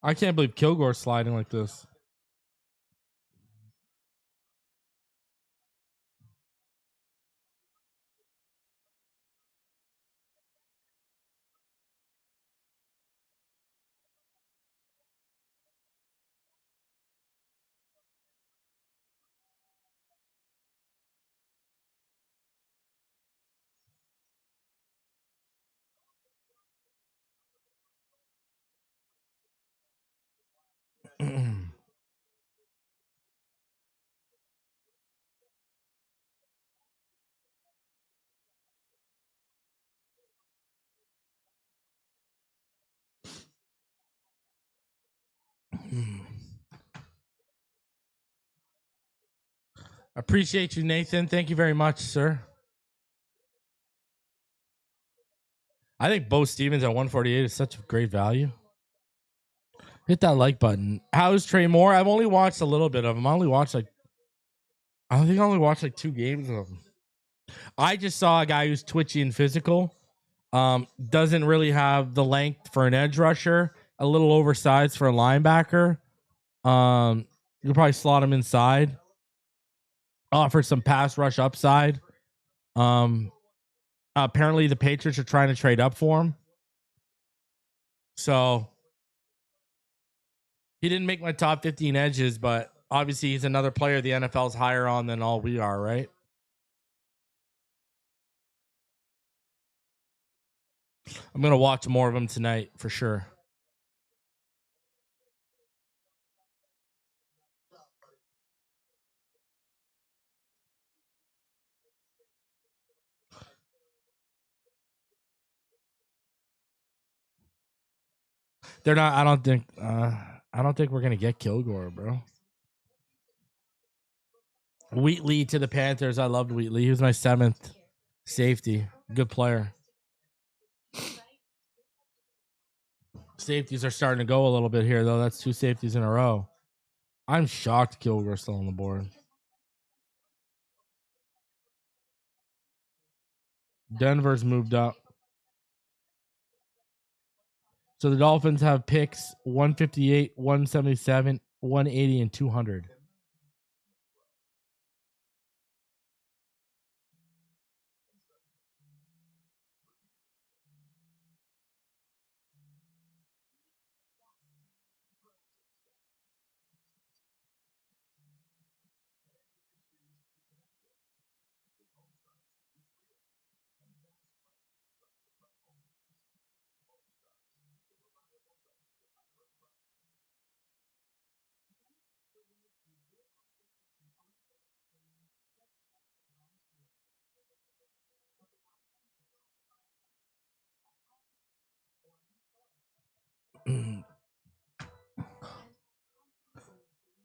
I can't believe Kilgore's sliding like this. Appreciate you, Nathan. Thank you very much, sir. I think Bo Stevens at 148 is such a great value. Hit that like button. How's Trey Moore? I've only watched a little bit of him. I only watched like 2 games of him. I just saw a guy who's twitchy and physical. Doesn't really have the length for an edge rusher. A little oversized for a linebacker. You'll probably slot him inside. Offer some pass rush upside. Apparently the Patriots are trying to trade up for him. So he didn't make my top 15 edges, but obviously he's another player the NFL's higher on than all we are, right? I'm going to watch more of him tonight for sure. They're not. I don't think. I don't think we're gonna get Kilgore, bro. Wheatley to the Panthers. I loved Wheatley. He was my 7th safety. Good player. Safeties are starting to go a little bit here, though. That's 2 safeties in a row. I'm shocked Kilgore's still on the board. Denver's moved up. So the Dolphins have picks 158, 177, 180, and 200.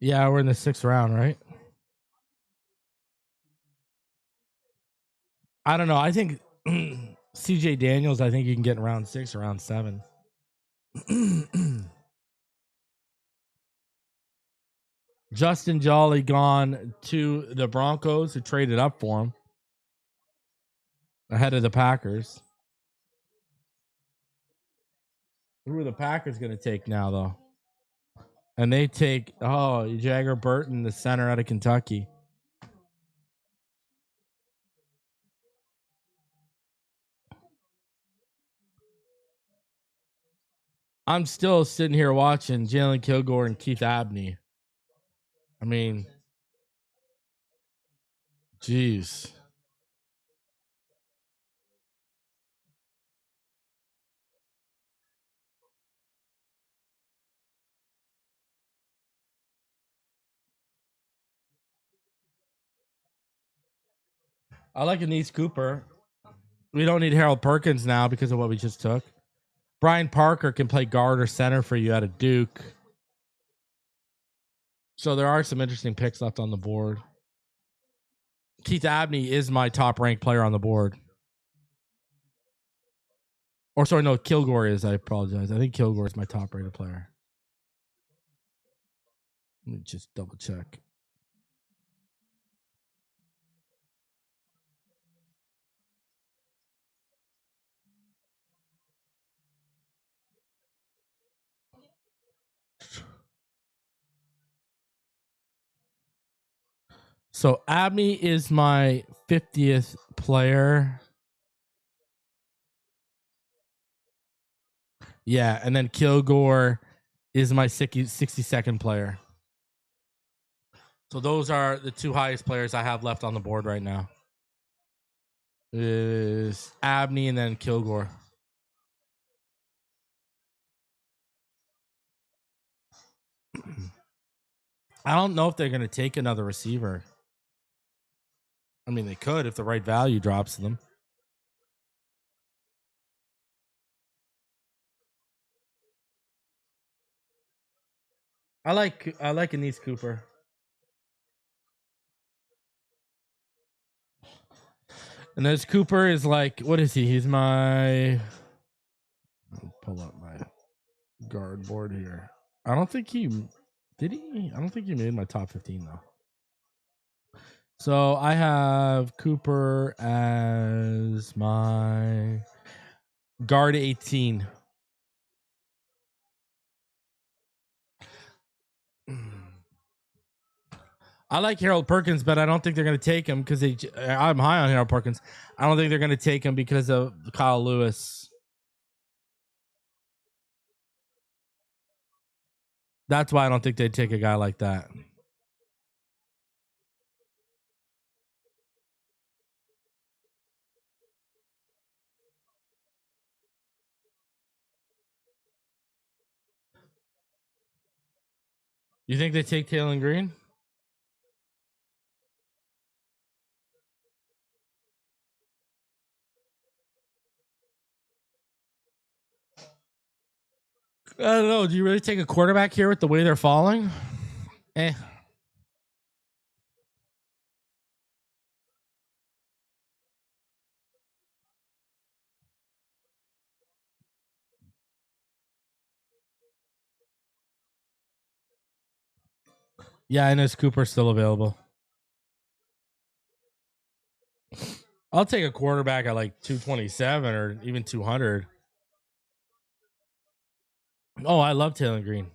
Yeah, we're in the 6th round, right? I don't know. I think CJ Daniels, I think you can get in round 6 or round 7. Justin Jolly gone to the Broncos, who traded up for him ahead of the Packers. Who are the Packers going to take now, though? And they take, Jagger Burton, the center out of Kentucky. I'm still sitting here watching Jalen Kilgore and Keith Abney. I mean, jeez. I like Anise Cooper. We don't need Harold Perkins now because of what we just took. Brian Parker can play guard or center for you out of Duke. So there are some interesting picks left on the board. Keith Abney is my top ranked player on the board. Or sorry, no, Kilgore is. I apologize. I think Kilgore is my top rated player. Let me just double check. So Abney is my 50th player. Yeah, and then Kilgore is my 62nd player. So those are the 2 highest players I have left on the board right now. Is Abney and then Kilgore. I don't know if they're going to take another receiver. I mean, they could if the right value drops to them. I like Anise Cooper. And this Cooper is like, what is he? He's my. I'll pull up my guard board here. I don't think he did he. I don't think he made my top 15 though. So I have Cooper as my guard 18. I like Harold Perkins, but I don't think they're going to take him because I'm high on Harold Perkins. I don't think they're going to take him because of Kyle Lewis. That's why I don't think they'd take a guy like that. You think they take Taylor Green? I don't know. Do you really take a quarterback here with the way they're falling? Eh. Yeah, and is Cooper still available? I'll take a quarterback at like 227 or even 200. Oh, I love Taylor Green.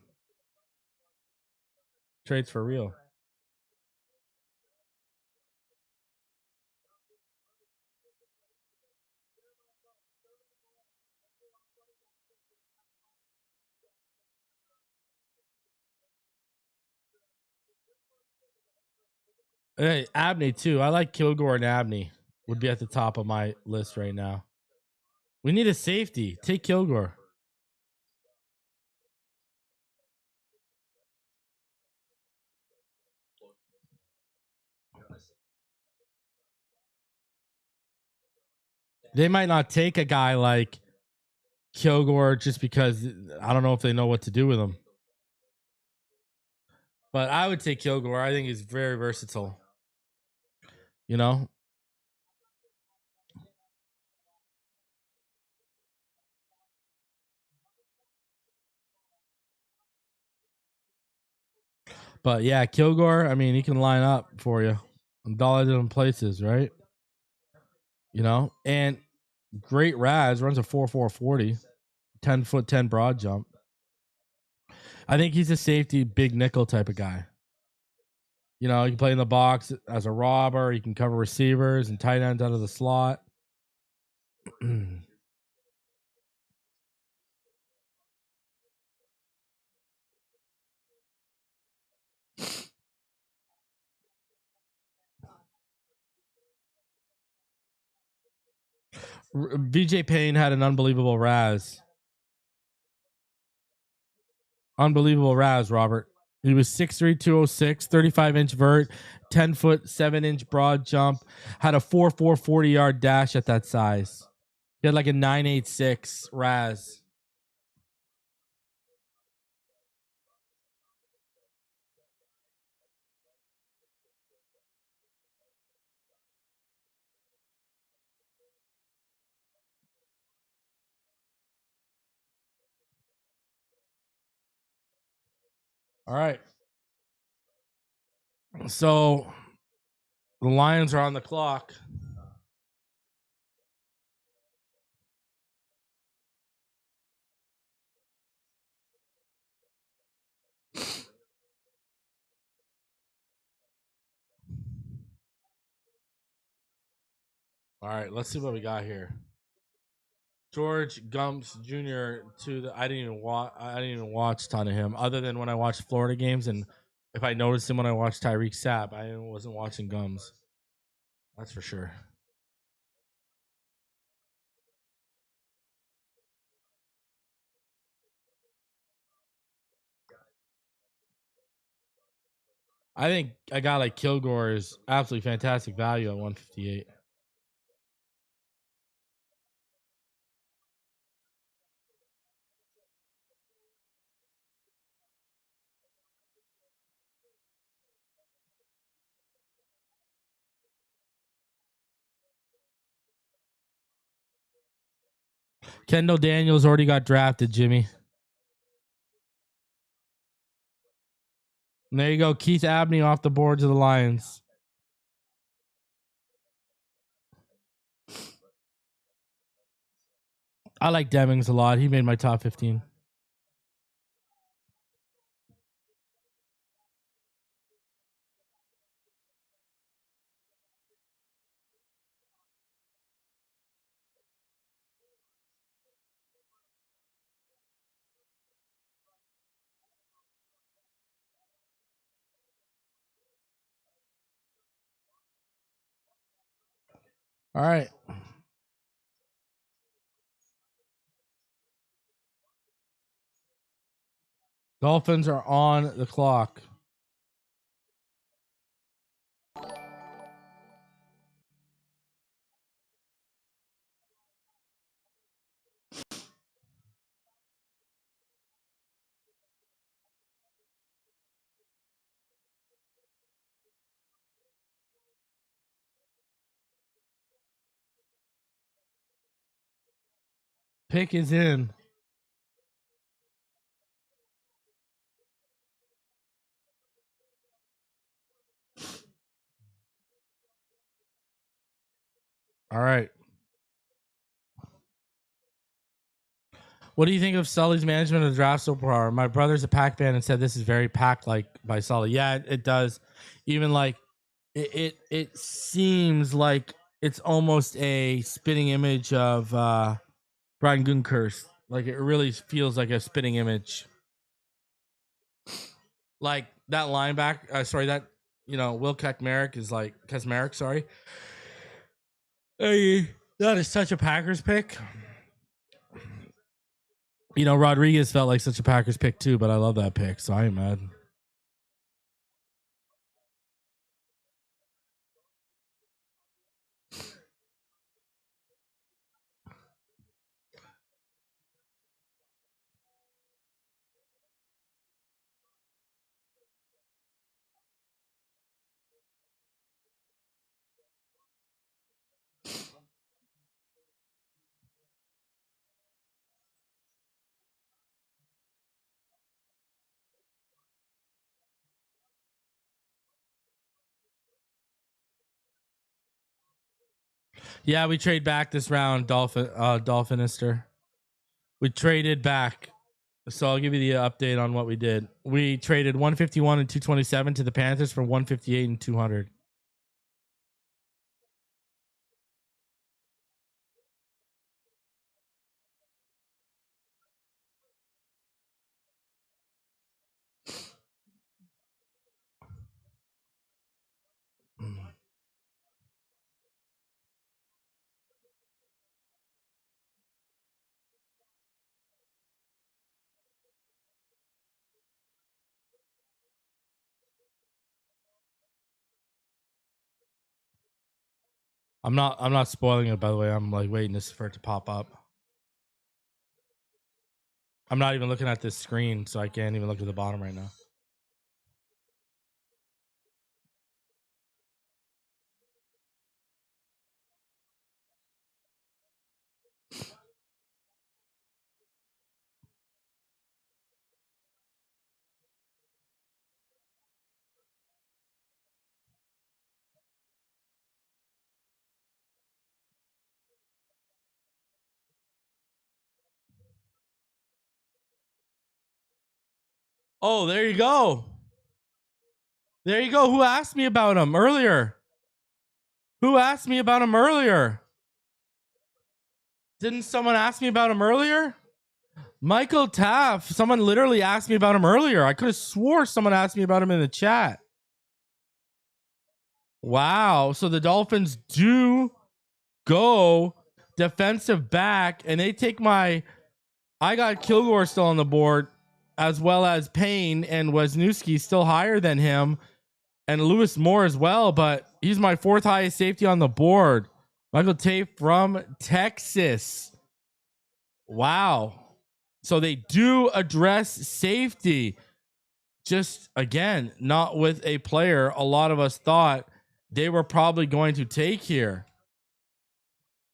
Trades for real. Hey, Abney too. I like Kilgore and Abney. Would be at the top of my list right now. We need a safety. Take Kilgore. They might not take a guy like Kilgore just because I don't know if they know what to do with him. But I would take Kilgore. I think he's very versatile. You know? But yeah, Kilgore, I mean, he can line up for you in all different places, right? You know? And great Raz runs a 4.40, 10 foot 10 broad jump. I think he's a safety, big nickel type of guy. You know, he can play in the box as a robber. He can cover receivers and tight ends out of the slot. VJ Payne had an unbelievable Raz. Unbelievable Raz, Robert. He was 6'3", 206, 35-inch vert, 10-foot, 7-inch broad jump, had a 4.4 40-yard dash at that size. He had like a 9.86 Raz. All right. So the Lions are on the clock. All right, let's see what we got here. George Gumps Jr. to the I didn't even watch a ton of him other than when I watched Florida games, and if I noticed him when I watched Tyreek Sapp, I wasn't watching Gums. That's for sure. I think a guy like Kilgore is absolutely fantastic value at 158. Kendall Daniels already got drafted, Jimmy. And there you go. Keith Abney off the boards of the Lions. I like Demings a lot. He made my top 15. All right. Dolphins are on the clock. Pick is in. All right. What do you think of Sully's management of the draft so far? My brother's a Pack fan and said this is very Pack like by Sully. Yeah, it does. Even like it seems like it's almost a spitting image of Brian Gutekunst. Like it really feels like a spitting image. Like that linebacker, that Will Kachmarek is like Kachmarek, sorry. Hey, that is such a Packers pick. Rodriguez felt like such a Packers pick too, but I love that pick, so I ain't mad. Yeah, we trade back this round, Dolphinister. We traded back. So I'll give you the update on what we did. We traded 151 and 227 to the Panthers for 158 and 200. I'm not spoiling it, by the way. I'm like waiting for it to pop up. I'm not even looking at this screen, so I can't even look at the bottom right now. Oh, there you go. There you go. Who asked me about him earlier? Didn't someone ask me about him earlier? Michael Taaffe. Someone literally asked me about him earlier. I could have swore someone asked me about him in the chat. Wow. So the Dolphins do go defensive back, and they take I got Kilgore still on the board, as well as Payne and Wisniewski still higher than him, and Lewis Moore as well, but he's my fourth highest safety on the board. Michael Taaffe from Texas. Wow. So they do address safety. Just, again, not with a player a lot of us thought they were probably going to take here.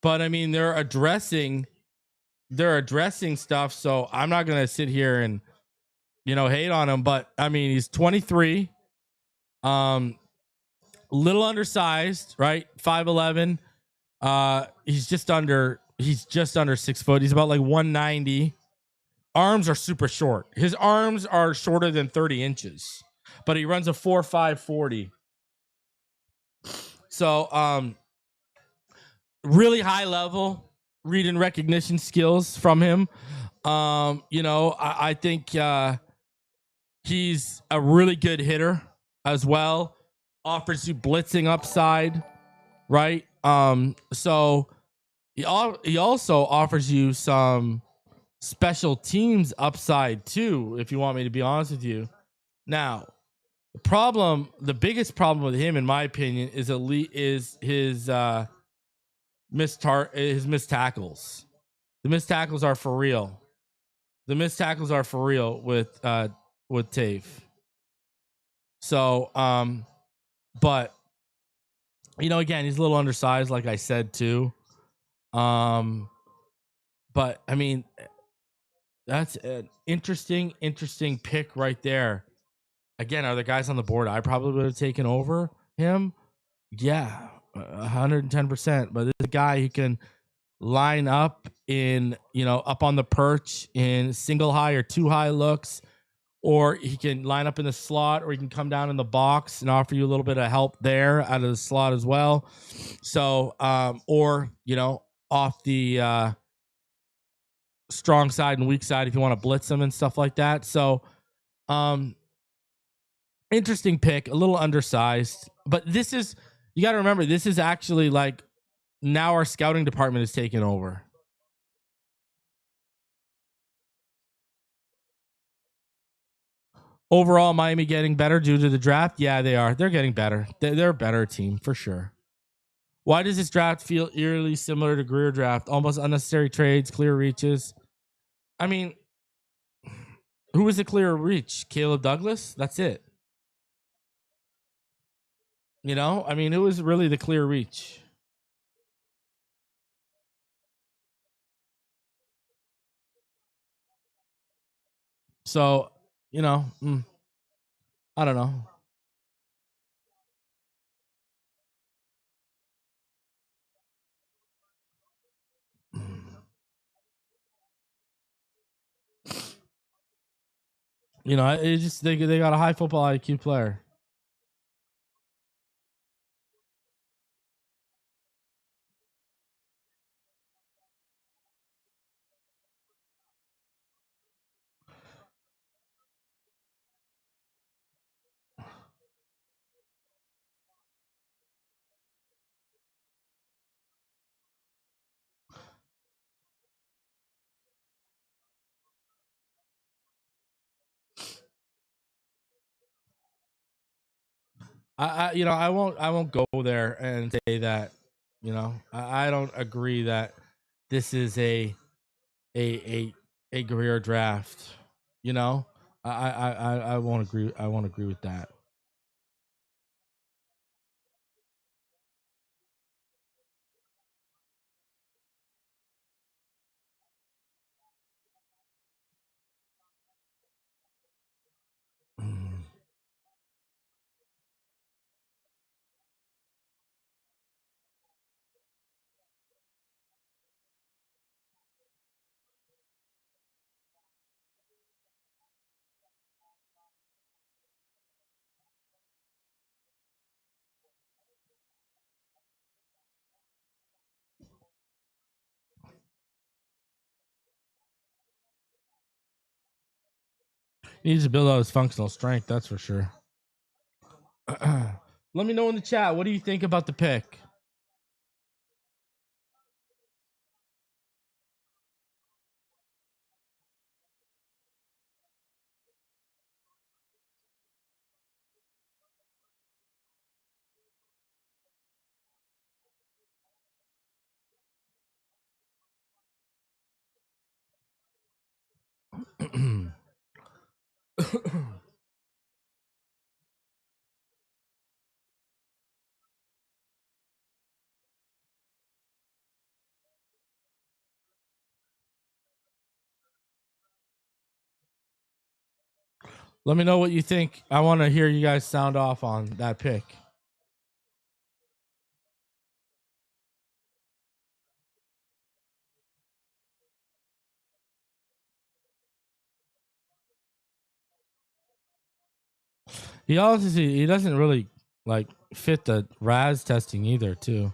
But, I mean, they're addressing stuff, so I'm not going to sit here and, hate on him. But, I mean, he's 23. Little undersized, right? 5'11". He's just under 6 foot. He's about like 190. Arms are super short. His arms are shorter than 30 inches, but he runs a 4.5 40. So, really high level read and recognition skills from him. I think he's a really good hitter as well. Offers you blitzing upside, right? So he also offers you some special teams upside too, if you want me to be honest with you. Now, the biggest problem with him, in my opinion, is his missed tackles. The missed tackles are for real. The missed tackles are for real with Taaffe. So, but again, he's a little undersized, like I said too. But I mean, that's an interesting pick right there. Again, are the guys on the board I probably would have taken over him? Yeah, 110%. But this is a guy who can line up in, up on the perch in single high or two high looks, or he can line up in the slot, or he can come down in the box and offer you a little bit of help there out of the slot as well. So, or, off the strong side and weak side if you want to blitz them and stuff like that. So, interesting pick, a little undersized, but you got to remember, this is actually like now our scouting department is taking over. Overall, Miami getting better due to the draft. Yeah, they are. They're getting better. They're a better team for sure. Why does this draft feel eerily similar to Greer draft? Almost unnecessary trades, clear reaches. I mean, who was the clear reach? Caleb Douglas? That's it. I mean, who was really the clear reach? So, I don't know. It just they got a high football IQ player. I won't go there and say that. I don't agree that this is a a career draft. I won't agree. I won't agree with that. He needs to build out his functional strength. That's for sure. Let me know in the chat. What do you think about the pick? Let me know what you think. I want to hear you guys sound off on that pick. He doesn't really like fit the RAS testing either, too.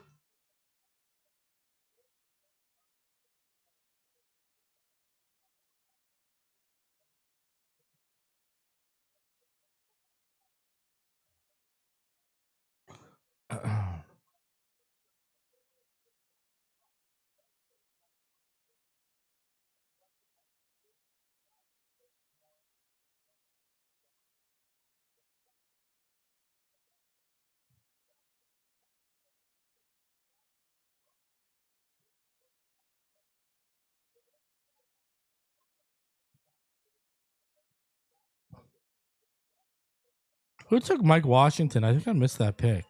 Who took Mike Washington? I think I missed that pick.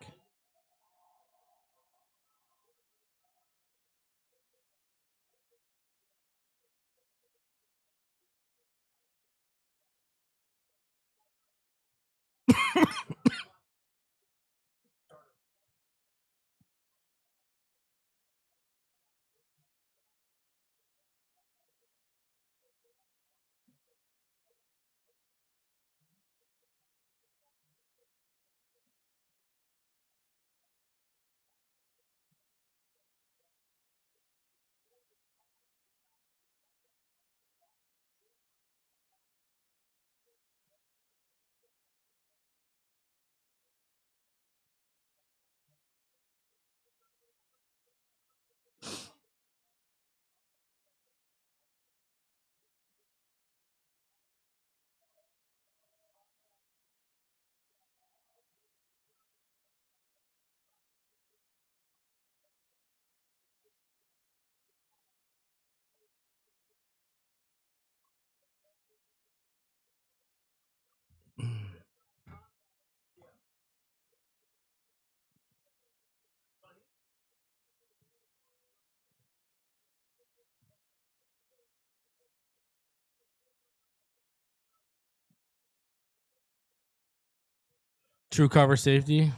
True cover safety.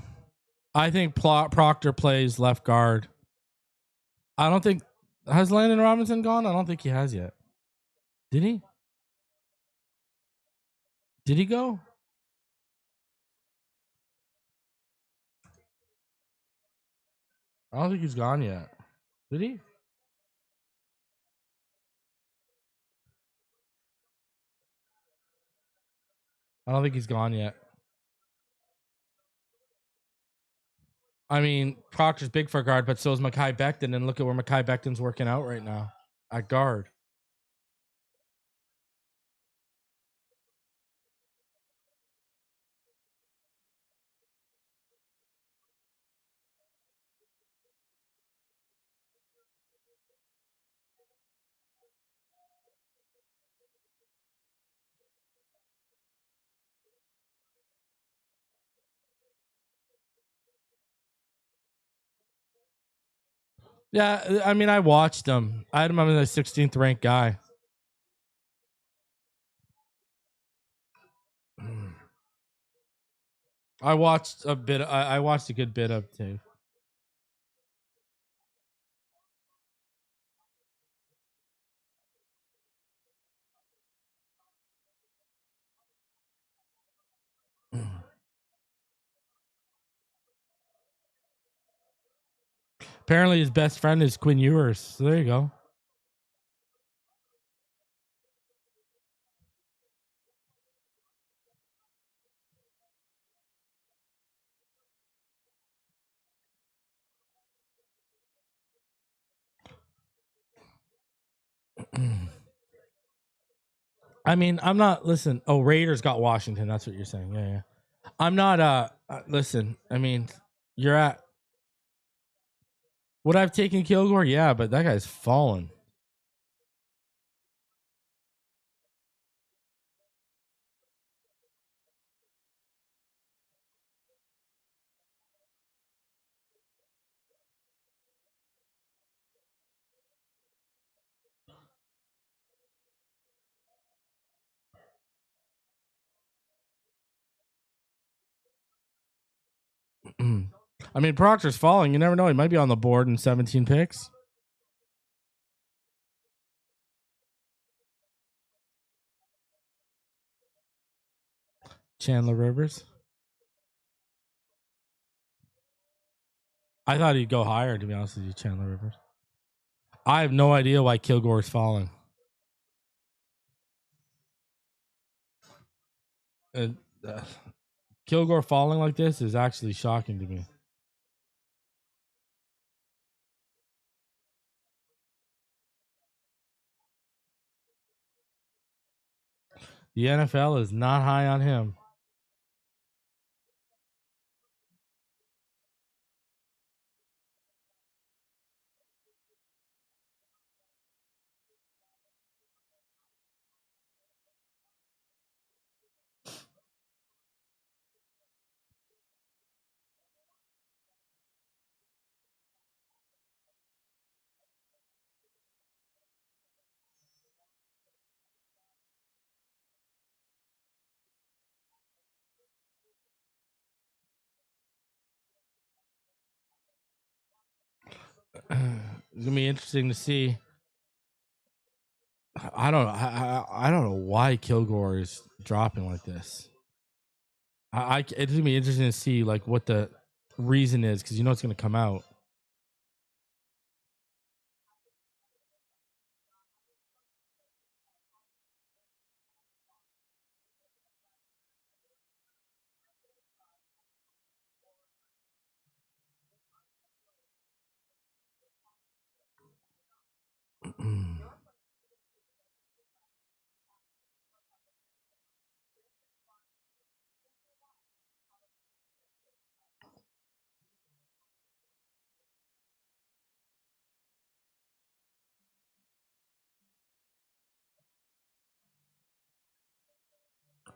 I think Proctor plays left guard. I don't think has Landon Robinson gone. I don't think he has yet. Did he? Did he go? I don't think he's gone yet. Did he? I don't think he's gone yet. I mean, Proctor's big for guard, but so is Mekhi Becton. And look at where Mekhi Becton's working out right now at guard. Yeah, I mean, I watched him. I had him as the 16th ranked guy. I watched a bit. I watched a good bit of too. Apparently, his best friend is Quinn Ewers. So there you go. I mean, I'm not. Listen. Oh, Raiders got Washington. That's what you're saying. Yeah, yeah. I'm not. Listen. I mean, you're at. Would I've taken Kilgore? Yeah, but that guy's fallen. I mean, Proctor's falling. You never know. He might be on the board in 17 picks. Chandler Rivers. I thought he'd go higher, to be honest with you, Chandler Rivers. I have no idea why Kilgore's falling. And, Kilgore falling like this is actually shocking to me. The NFL is not high on him. It's gonna be interesting to see. I don't know why Kilgore is dropping like this. It's gonna be interesting to see like what the reason is because you know it's gonna come out.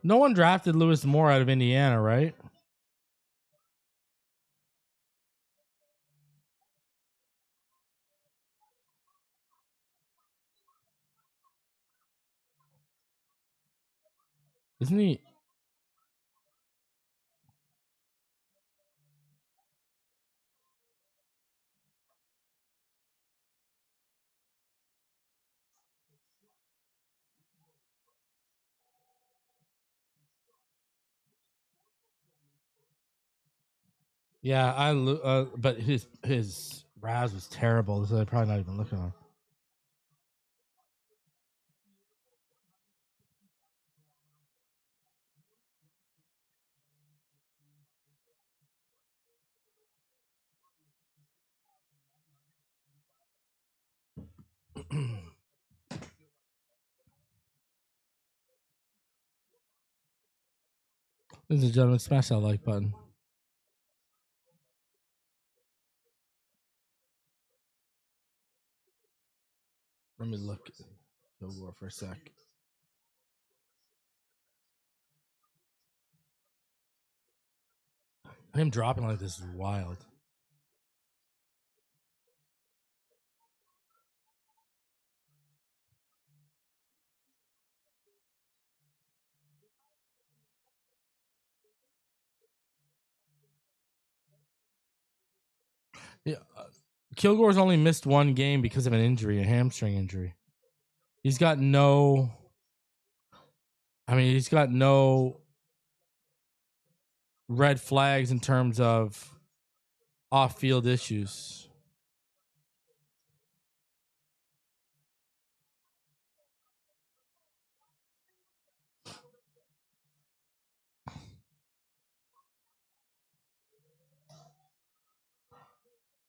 No one drafted Lewis Moore out of Indiana, right? Isn't he? Yeah, but his Raz was terrible, so they're probably not even looking on. Ladies and gentlemen, smash that like button. Let me look at Kilgore for a sec. Him dropping like this is wild. Yeah, Kilgore's only missed one game because of an injury, a hamstring injury. He's got no. I mean, he's got no red flags in terms of off-field issues.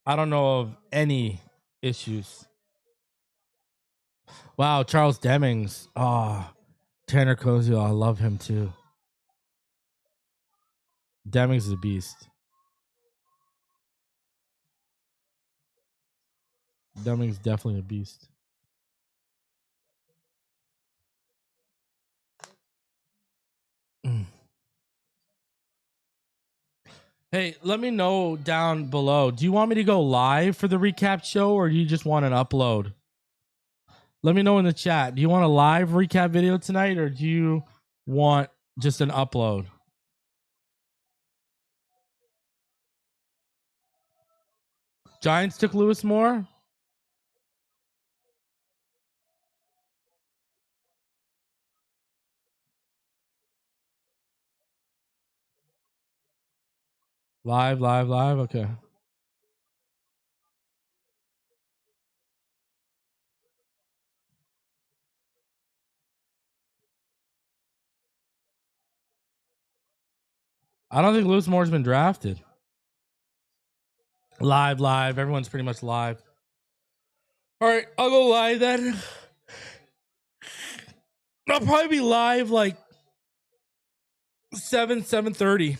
I don't know of any issues. Wow, Charles Demings. Oh, Tanner Kozio. I love him too. Demings is a beast. Demings definitely a beast. Mm. Hey, let me know down below. Do you want me to go live for the recap show or do you just want an upload? Let me know in the chat. Do you want a live recap video tonight or do you want just an upload? Giants took Lewis Moore? Live. Okay. I don't think Lewis Moore's been drafted. Live. Everyone's pretty much live. All right, I'll go live then. I'll probably be live like 7:30.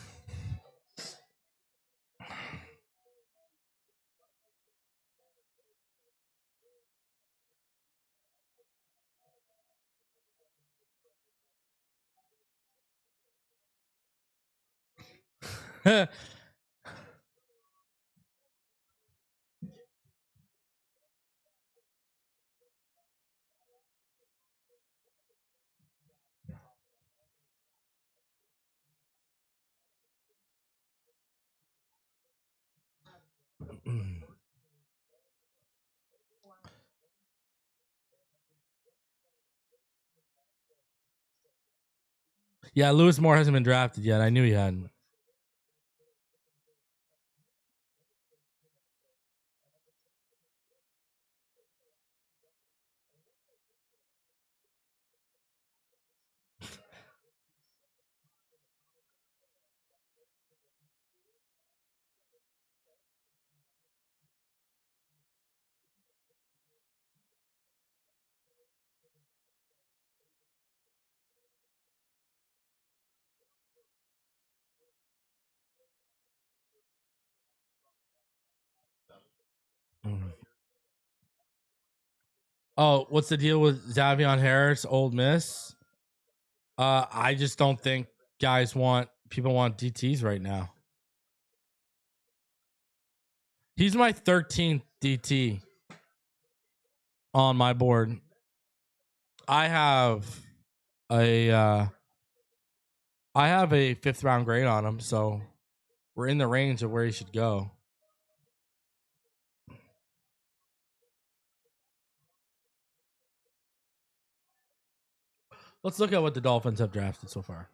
Yeah, Lewis Moore hasn't been drafted yet. I knew he hadn't. Oh, what's the deal with Xavion Harris, Ole Miss? I just don't think people want DTs right now. He's my 13th DT on my board. I have a 5th round grade on him, so we're in the range of where he should go. Let's look at what the Dolphins have drafted so far.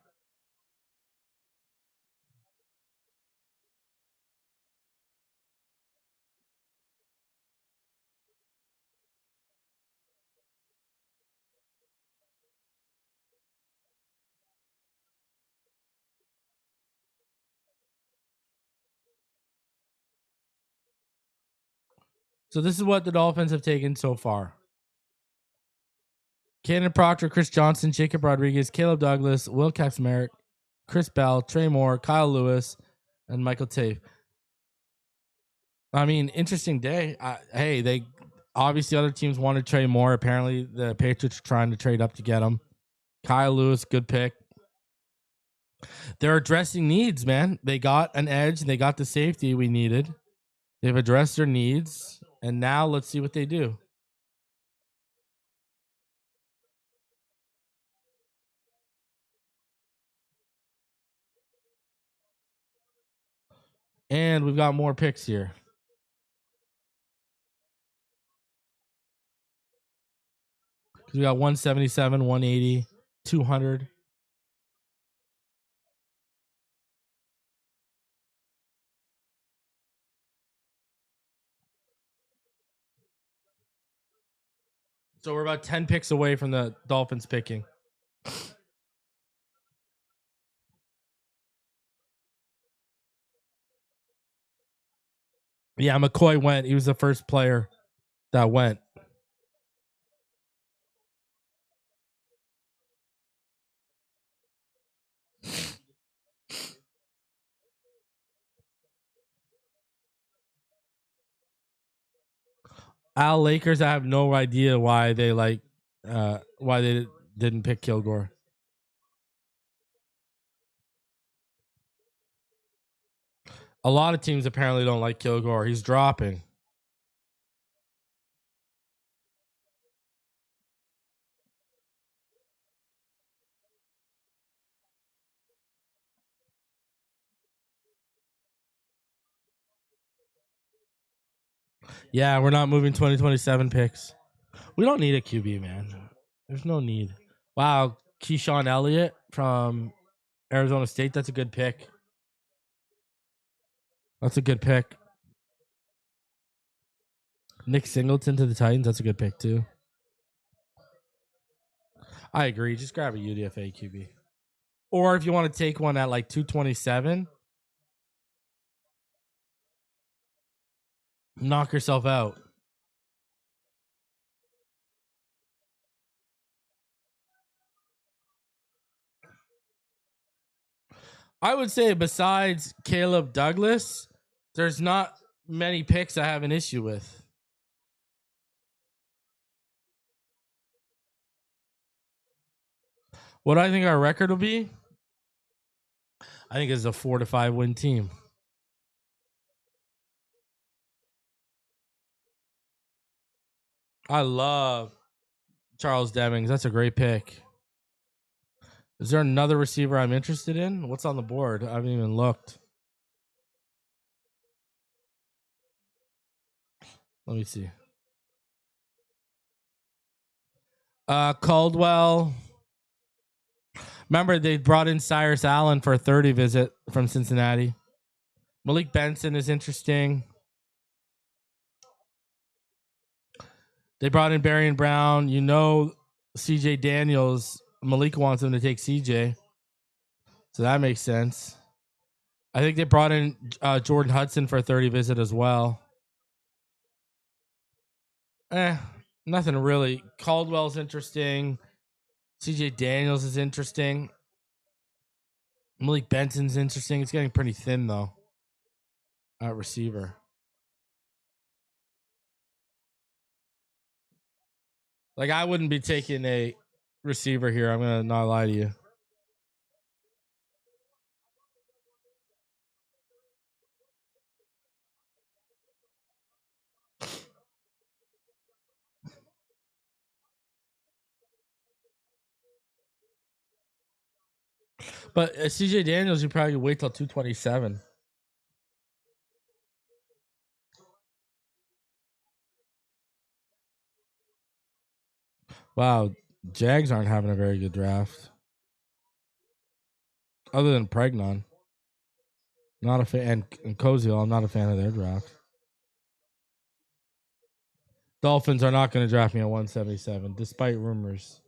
So this is what the Dolphins have taken so far. Cannon Proctor, Chris Johnson, Jacob Rodriguez, Caleb Douglas, Will Kaczmarek, Chris Bell, Trey Moore, Kyle Lewis, and Michael Taaffe. I mean, interesting day. Hey, they obviously other teams wanted Trey Moore. Apparently, the Patriots are trying to trade up to get him. Kyle Lewis, good pick. They're addressing needs, man. They got an edge. They got the safety we needed. They've addressed their needs, and now let's see what they do. And we've got more picks here. We got 177, 180, 200. So we're about 10 picks away from the Dolphins picking. Yeah, McCoy went. He was the first player that went. Lakers, I have no idea why they why they didn't pick Kilgore. A lot of teams apparently don't like Kilgore. He's dropping. Yeah, we're not moving 2027 picks. We don't need a QB, man. There's no need. Wow, Keyshawn Elliott from Arizona State. That's a good pick. That's a good pick. Nick Singleton to the Titans. That's a good pick too. I agree. Just grab a UDFA QB. Or if you want to take one at like 227, knock yourself out. I would say besides Caleb Douglas, there's not many picks I have an issue with. What do I think our record will be? I think it's a 4 to 5 win team. I love Charles Demings. That's a great pick. Is there another receiver I'm interested in? What's on the board? I haven't even looked. Let me see. Caldwell. Remember, they brought in Cyrus Allen for a 30 visit from Cincinnati. Malik Benson is interesting. They brought in Barry Brown. You know, CJ Daniels. Malik wants him to take CJ. So that makes sense. I think they brought in Jordan Hudson for a 30 visit as well. Nothing really. Caldwell's interesting. CJ Daniels is interesting. Malik Benson's interesting. It's getting pretty thin, though, at receiver. Like, I wouldn't be taking a receiver here. I'm going to not lie to you. But CJ Daniels, you probably wait till 227. Wow, Jags aren't having a very good draft. Other than Pregnon. Not a fan. And Koziel, I'm not a fan of their draft. Dolphins are not going to draft me at 177, despite rumors.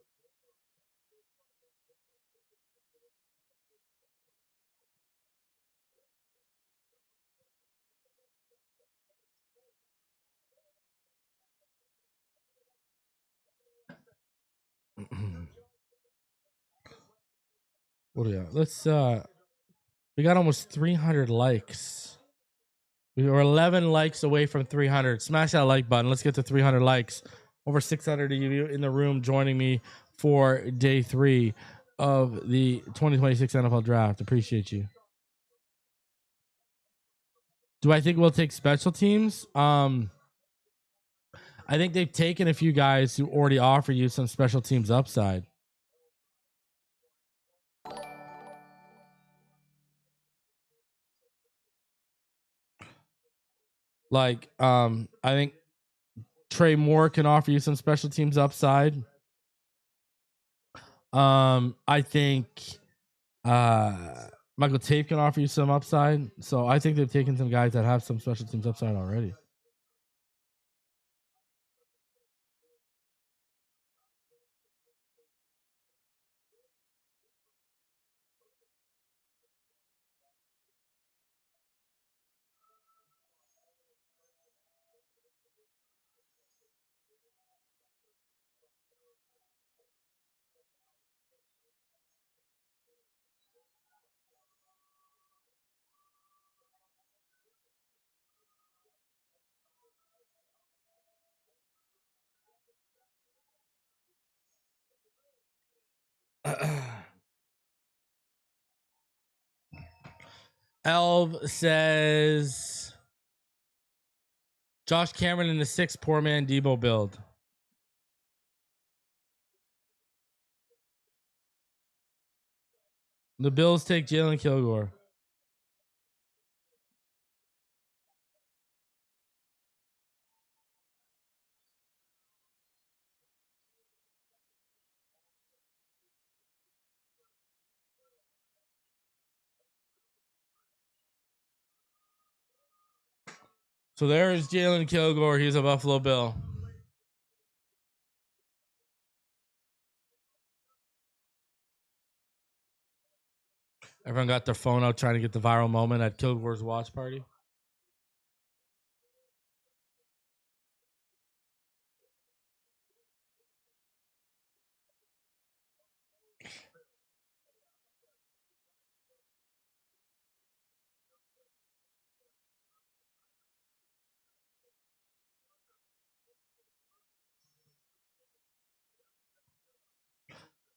What do we got? Let's we got almost 300 likes. We were 11 likes away from 300. Smash that like button. Let's get to 300 likes. Over 600 of you in the room joining me for day 3 of the 2026 NFL draft. Appreciate you. Do I think we'll take special teams? I think they've taken a few guys who already offer you some special teams upside. Like, I think Trey Moore can offer you some special teams upside. I think Michael Taaffe can offer you some upside. So I think they've taken some guys that have some special teams upside already. Elv says Josh Cameron in the 6 poor man Debo build. The Bills take Jalen Kilgore. So there's Jalen Kilgore. He's a Buffalo Bill. Everyone got their phone out trying to get the viral moment at Kilgore's watch party.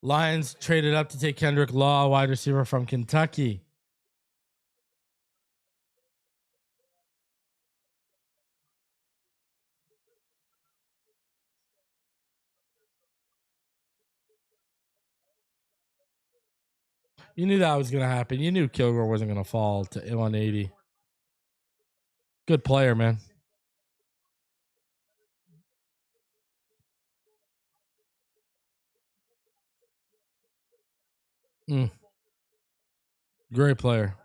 Lions traded up to take Kendrick Law, wide receiver from Kentucky. You knew that was going to happen. You knew Kilgore wasn't going to fall to 180. Good player, man. Mm, great player.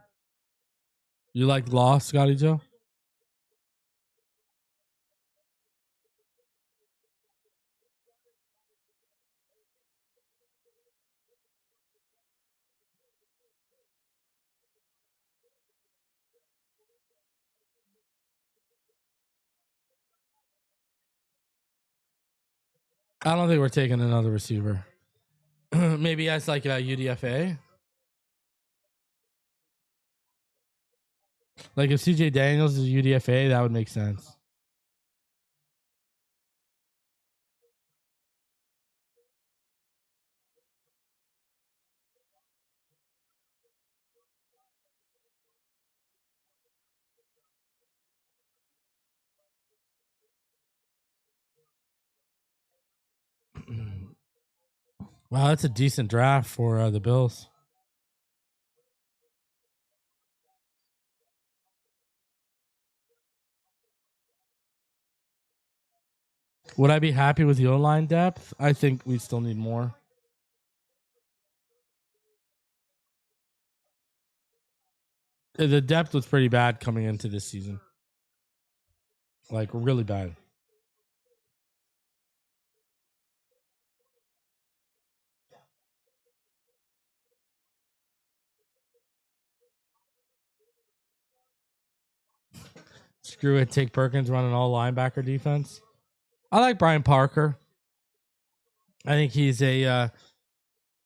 You like Law, Scotty Joe? I don't think we're taking another receiver. Maybe as like a UDFA. Like if CJ Daniels is UDFA, that would make sense. Wow, that's a decent draft for the Bills. Would I be happy with the O-line depth? I think we still need more. The depth was pretty bad coming into this season. Like really bad. Screw it. Take Perkins running all linebacker defense. I like Brian Parker. I think he's a,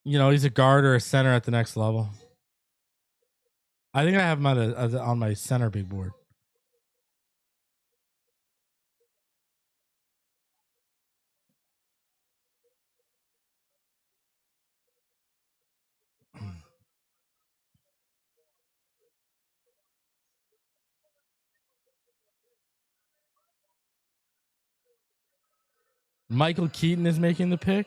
he's a guard or a center at the next level. I think I have him on my center big board. Michael Keaton is making the pick.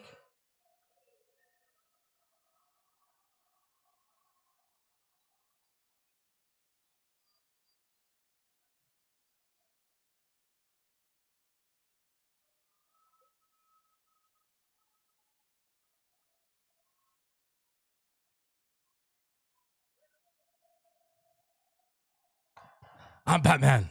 I'm Batman.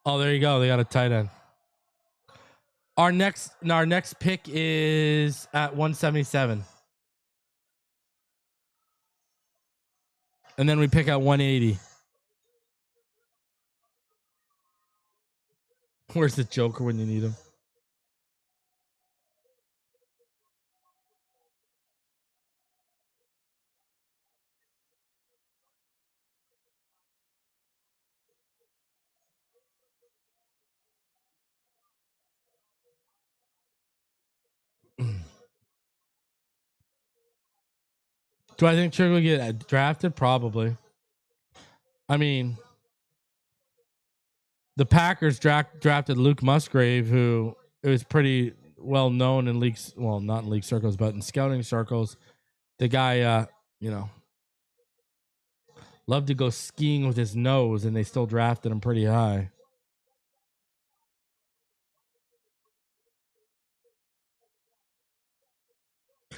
Oh, there you go. They got a tight end. Our next pick is at 177. And then we pick at 180. Where's the Joker when you need him? Do I think Trey will get drafted? Probably. I mean, the Packers drafted Luke Musgrave, who is pretty well known in leagues. Well, not in league circles, but in scouting circles. The guy, loved to go skiing with his nose, and they still drafted him pretty high.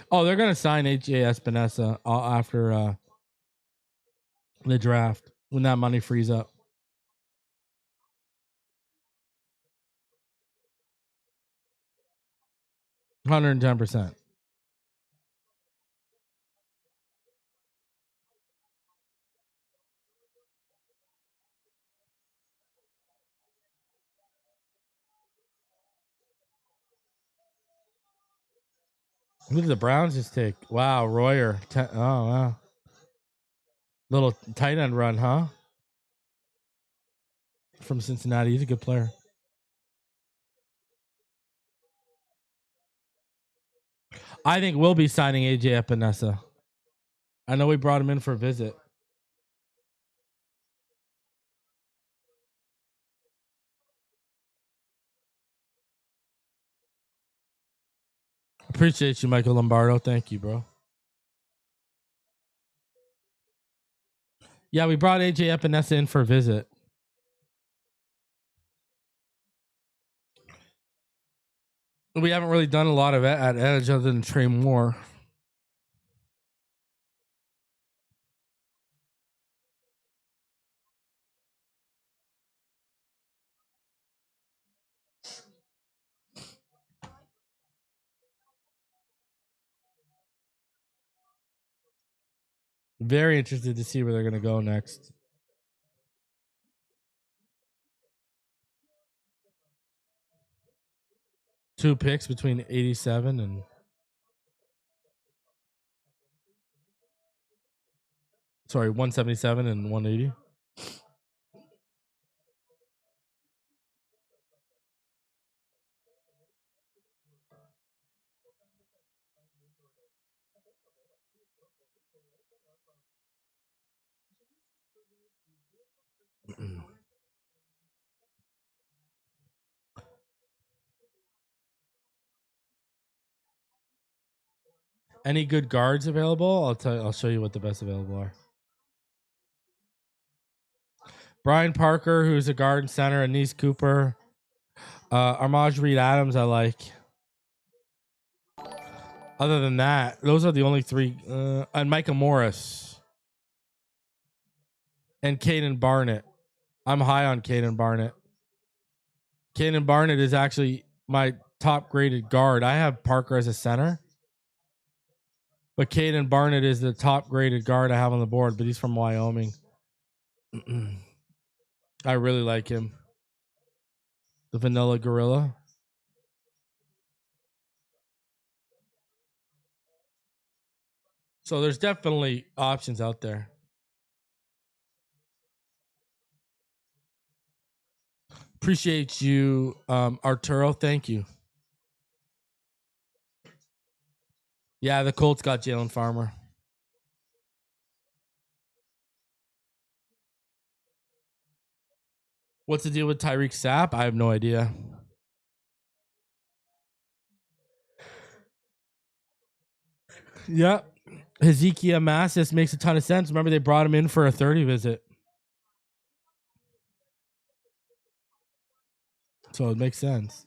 Oh, they're gonna sign AJ Espinosa after the draft when that money frees up. 110%. Who did the Browns just take? Wow, Royer. Oh wow, little tight end run, huh? From Cincinnati, he's a good player. I think we'll be signing AJ Epinesa. I know we brought him in for a visit. Appreciate you, Michael Lombardo. Thank you, bro. Yeah, we brought AJ Epinesa in for a visit. We haven't really done a lot of it at edge other than Trey Moore. Very interested to see where they're going to go next. Two picks between 87 and... Sorry, 177 and 180. Any good guards available? I'll show you what the best available are. Brian Parker, who's a guard and center, Anise Cooper, Armaj Reed Adams, I like. Other than that, those are the only three. And Micah Morris and Caden Barnett. I'm high on Caden Barnett. Caden Barnett is actually my top graded guard. I have Parker as a center, but Caden Barnett is the top graded guard I have on the board, but he's from Wyoming. I really like him. The Vanilla Gorilla. So there's definitely options out there. Appreciate you, Arturo. Thank you. Yeah, the Colts got Jalen Farmer. What's the deal with Tyreek Sapp? I have no idea. Yeah. Hezekiah Massis makes a ton of sense. Remember, they brought him in for a 30 visit. So it makes sense.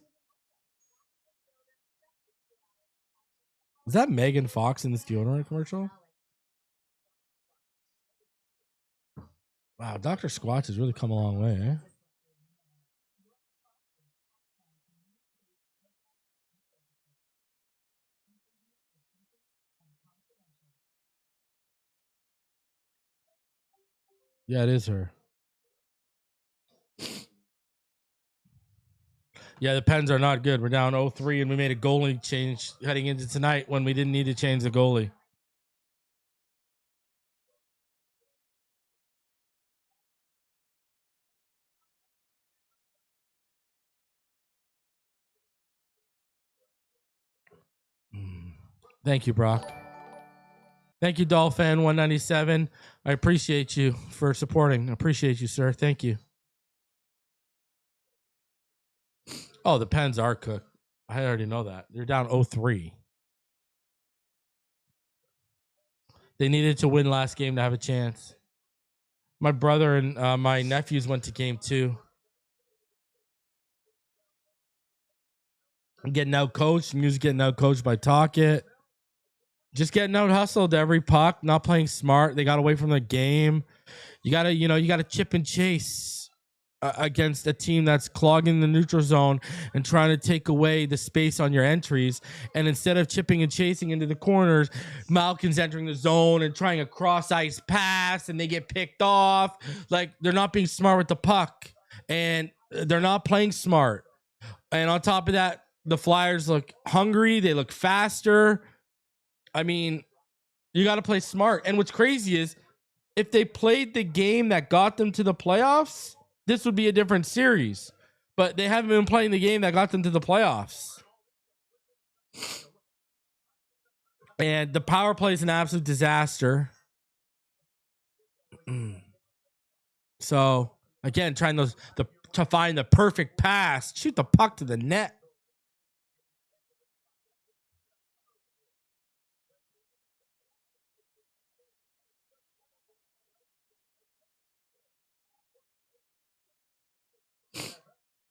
Is that Megan Fox in this deodorant commercial? Wow, Dr. Squatch has really come a long way, eh? Yeah, it is her. Yeah, the Pens are not good. We're down 0-3, and we made a goalie change heading into tonight when we didn't need to change the goalie. Thank you, Brock. Thank you, Dolphin 197. I appreciate you for supporting. I appreciate you, sir. Thank you. Oh, the Pens are cooked. I already know that. They're down 0-3. They needed to win last game to have a chance. My brother and my nephews went to game 2. I'm getting out coached. News getting out coached by Talkit. Just getting out hustled every puck, not playing smart. They got away from the game. You gotta chip and chase against a team that's clogging the neutral zone and trying to take away the space on your entries. And instead of chipping and chasing into the corners, Malkin's entering the zone and trying a cross ice pass, and they get picked off. Like, they're not being smart with the puck, and they're not playing smart. And on top of that, the Flyers look hungry. They look faster. I mean, you got to play smart. And what's crazy is, if they played the game that got them to the playoffs, this would be a different series. But they haven't been playing the game that got them to the playoffs. And the power play is an absolute disaster. So, again, trying to find the perfect pass, shoot the puck to the net.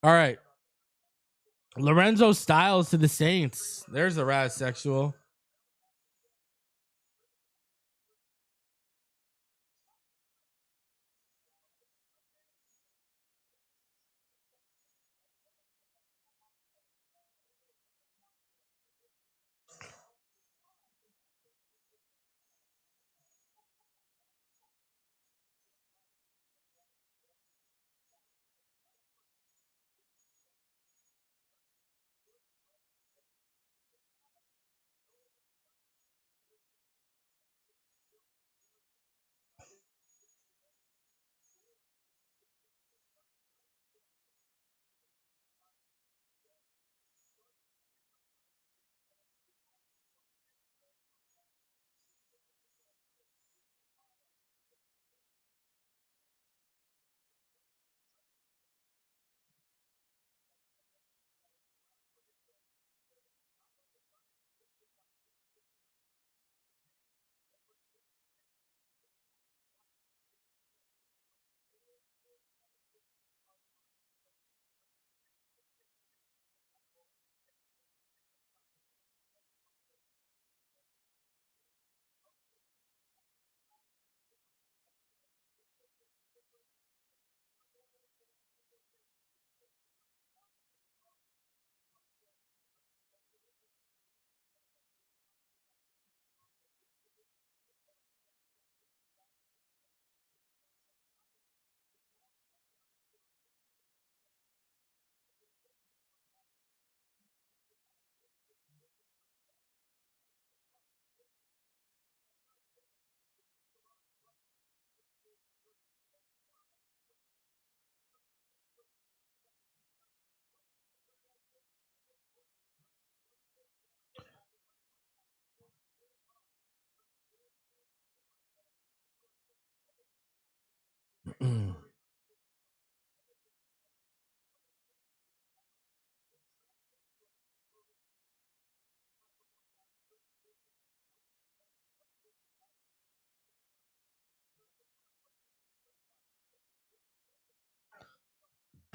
All right. Lorenzo Styles to the Saints. There's a Raz sexual.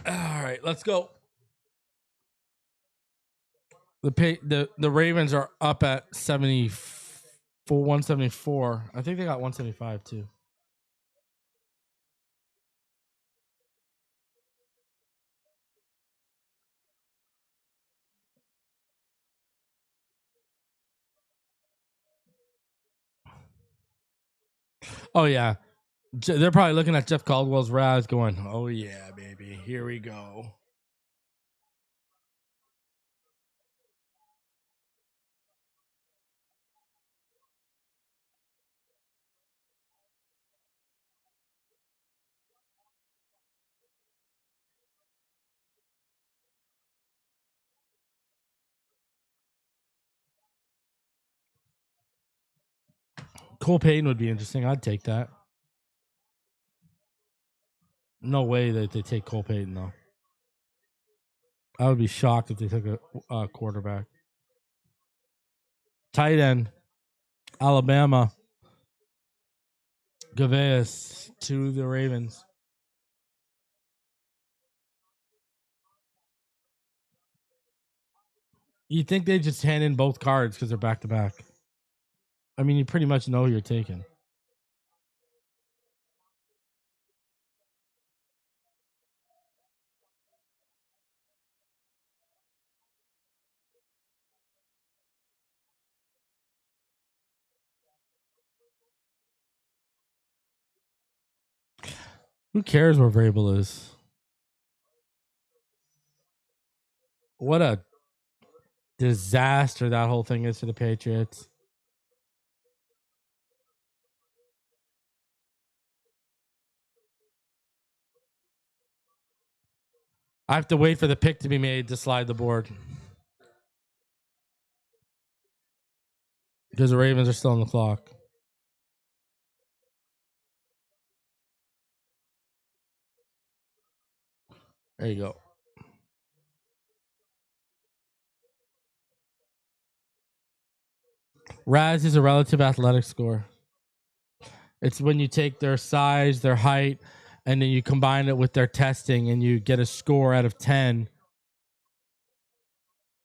All right, let's go. The Ravens are up at 70 for 174. I think they got 175 too. Oh yeah, they're probably looking at Jeff Caldwell's Raz, going, "Oh yeah, baby, here we go." Cole Payton would be interesting. I'd take that. No way that they take Cole Payton though. I would be shocked if they took a quarterback. Tight end, Alabama, Gaveas to the Ravens. You think they just hand in both cards because they're back to back? I mean, you pretty much know who you're taking. Who cares where Vrabel is? What a disaster that whole thing is for the Patriots. I have to wait for the pick to be made to slide the board because the Ravens are still on the clock. There you go. Raz is a relative athletic score. It's when you take their size, their height, and then you combine it with their testing and you get a score out of 10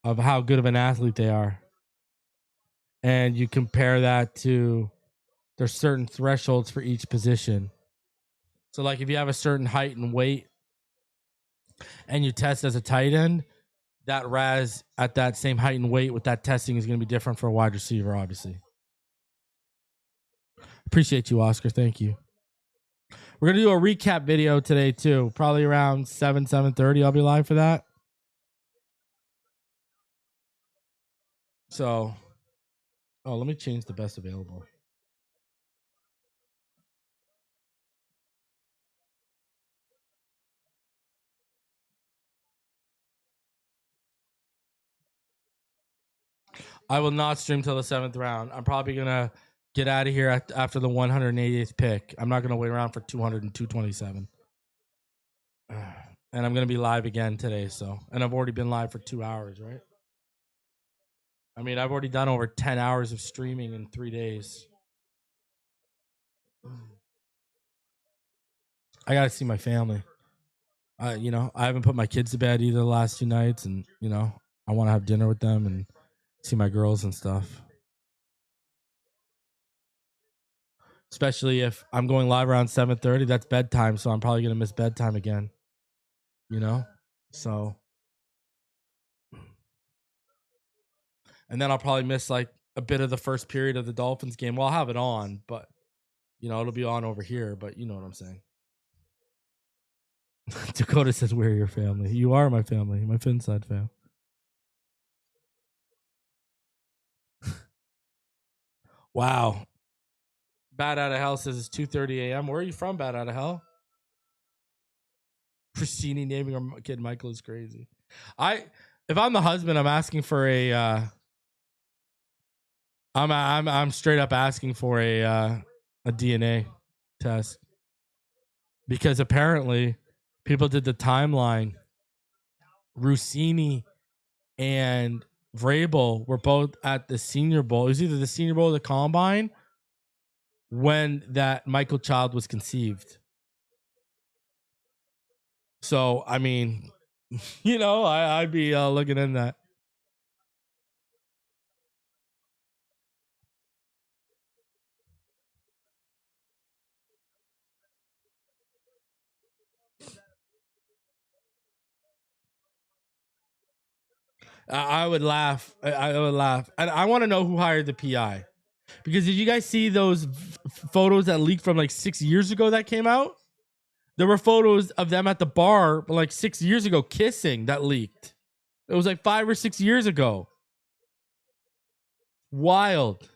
of how good of an athlete they are. And you compare that to there's certain thresholds for each position. So like if you have a certain height and weight and you test as a tight end, that RAS at that same height and weight with that testing is going to be different for a wide receiver, obviously. Appreciate you, Oscar. Thank you. We're going to do a recap video today, too. Probably around 7:30. I'll be live for that. So, let me change the best available. I will not stream till the 7th round. I'm probably going to get out of here after the 188th pick. I'm not going to wait around for 200 and 227. And I'm going to be live again today. And I've already been live for 2 hours, right? I mean, I've already done over 10 hours of streaming in 3 days. I got to see my family. I haven't put my kids to bed either the last 2 nights. And, I want to have dinner with them and see my girls and stuff. Especially if I'm going live around 7:30, that's bedtime. So I'm probably going to miss bedtime again, So, and then I'll probably miss like a bit of the first period of the Dolphins game. Well, I'll have it on, but, it'll be on over here. But you know what I'm saying. Dakota says, we're your family. You are my family, my Finside fam. Wow. Bad Out of Hell says it's 2:30 a.m. Where are you from, Bad Out of Hell? Christine naming her kid Michael is crazy. If I'm the husband, I'm asking for a I'm straight up asking for a DNA test. Because apparently people did the timeline. Rossini and Vrabel were both at the Senior Bowl. It was either the Senior Bowl or the Combine when that Michael child was conceived. So, I mean, I'd be looking in that. I would laugh. I would laugh. And I want to know who hired the PI. Because did you guys see those photos that leaked from like 6 years ago that came out? There were photos of them at the bar like 6 years ago kissing that leaked. It was like 5 or 6 years ago. Wild.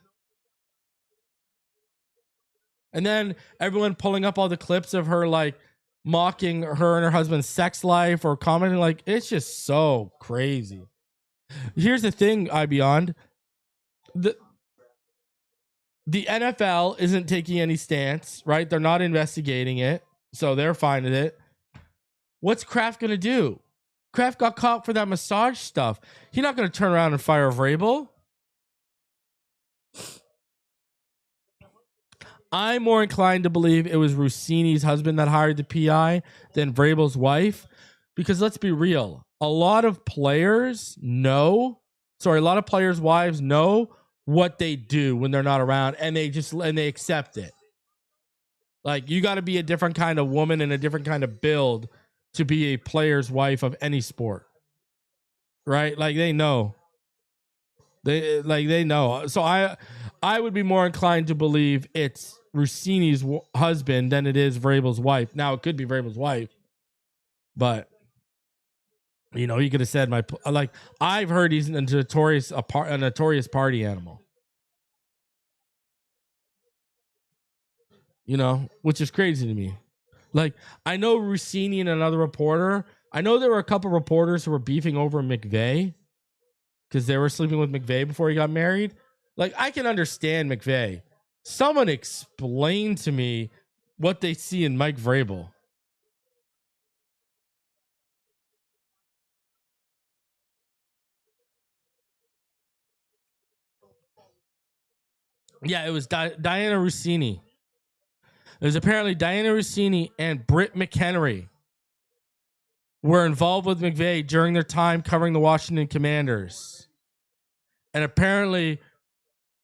And then everyone pulling up all the clips of her like mocking her and her husband's sex life or commenting like it's just so crazy. Here's the thing, Beyond. The NFL isn't taking any stance, right? They're not investigating it, so they're fine with it. What's Kraft going to do? Kraft got caught for that massage stuff. He's not going to turn around and fire Vrabel. I'm more inclined to believe it was Rossini's husband that hired the PI than Vrabel's wife. Because let's be real. A lot of players' wives know what they do when they're not around, and they accept it. Like, you got to be a different kind of woman and a different kind of build to be a player's wife of any sport. Right? Like, they know. They know. So I would be more inclined to believe it's Rossini's husband than it is Vrabel's wife. Now, it could be Vrabel's wife, but you could have said I've heard he's a notorious party animal. Which is crazy to me. Like, I know Rossini and another reporter. I know there were a couple reporters who were beefing over McVay because they were sleeping with McVay before he got married. Like, I can understand McVay. Someone explain to me what they see in Mike Vrabel. Yeah, it was Diana Rossini. is apparently Diana Rossini and Britt McHenry were involved with McVay during their time covering the Washington Commanders. And apparently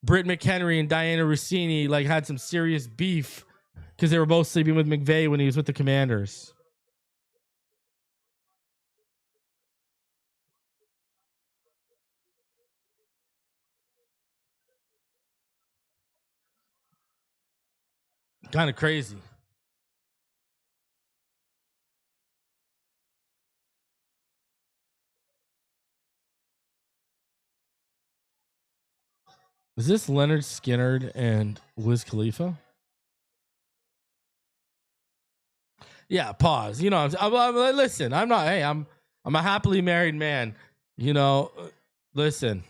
Britt McHenry and Diana Rossini like had some serious beef because they were both sleeping with McVay when he was with the Commanders. Kind of crazy. Is this Leonard Skinner and Wiz Khalifa? Yeah, pause. You know, listen. I'm not. Hey, I'm a happily married man. You know, listen.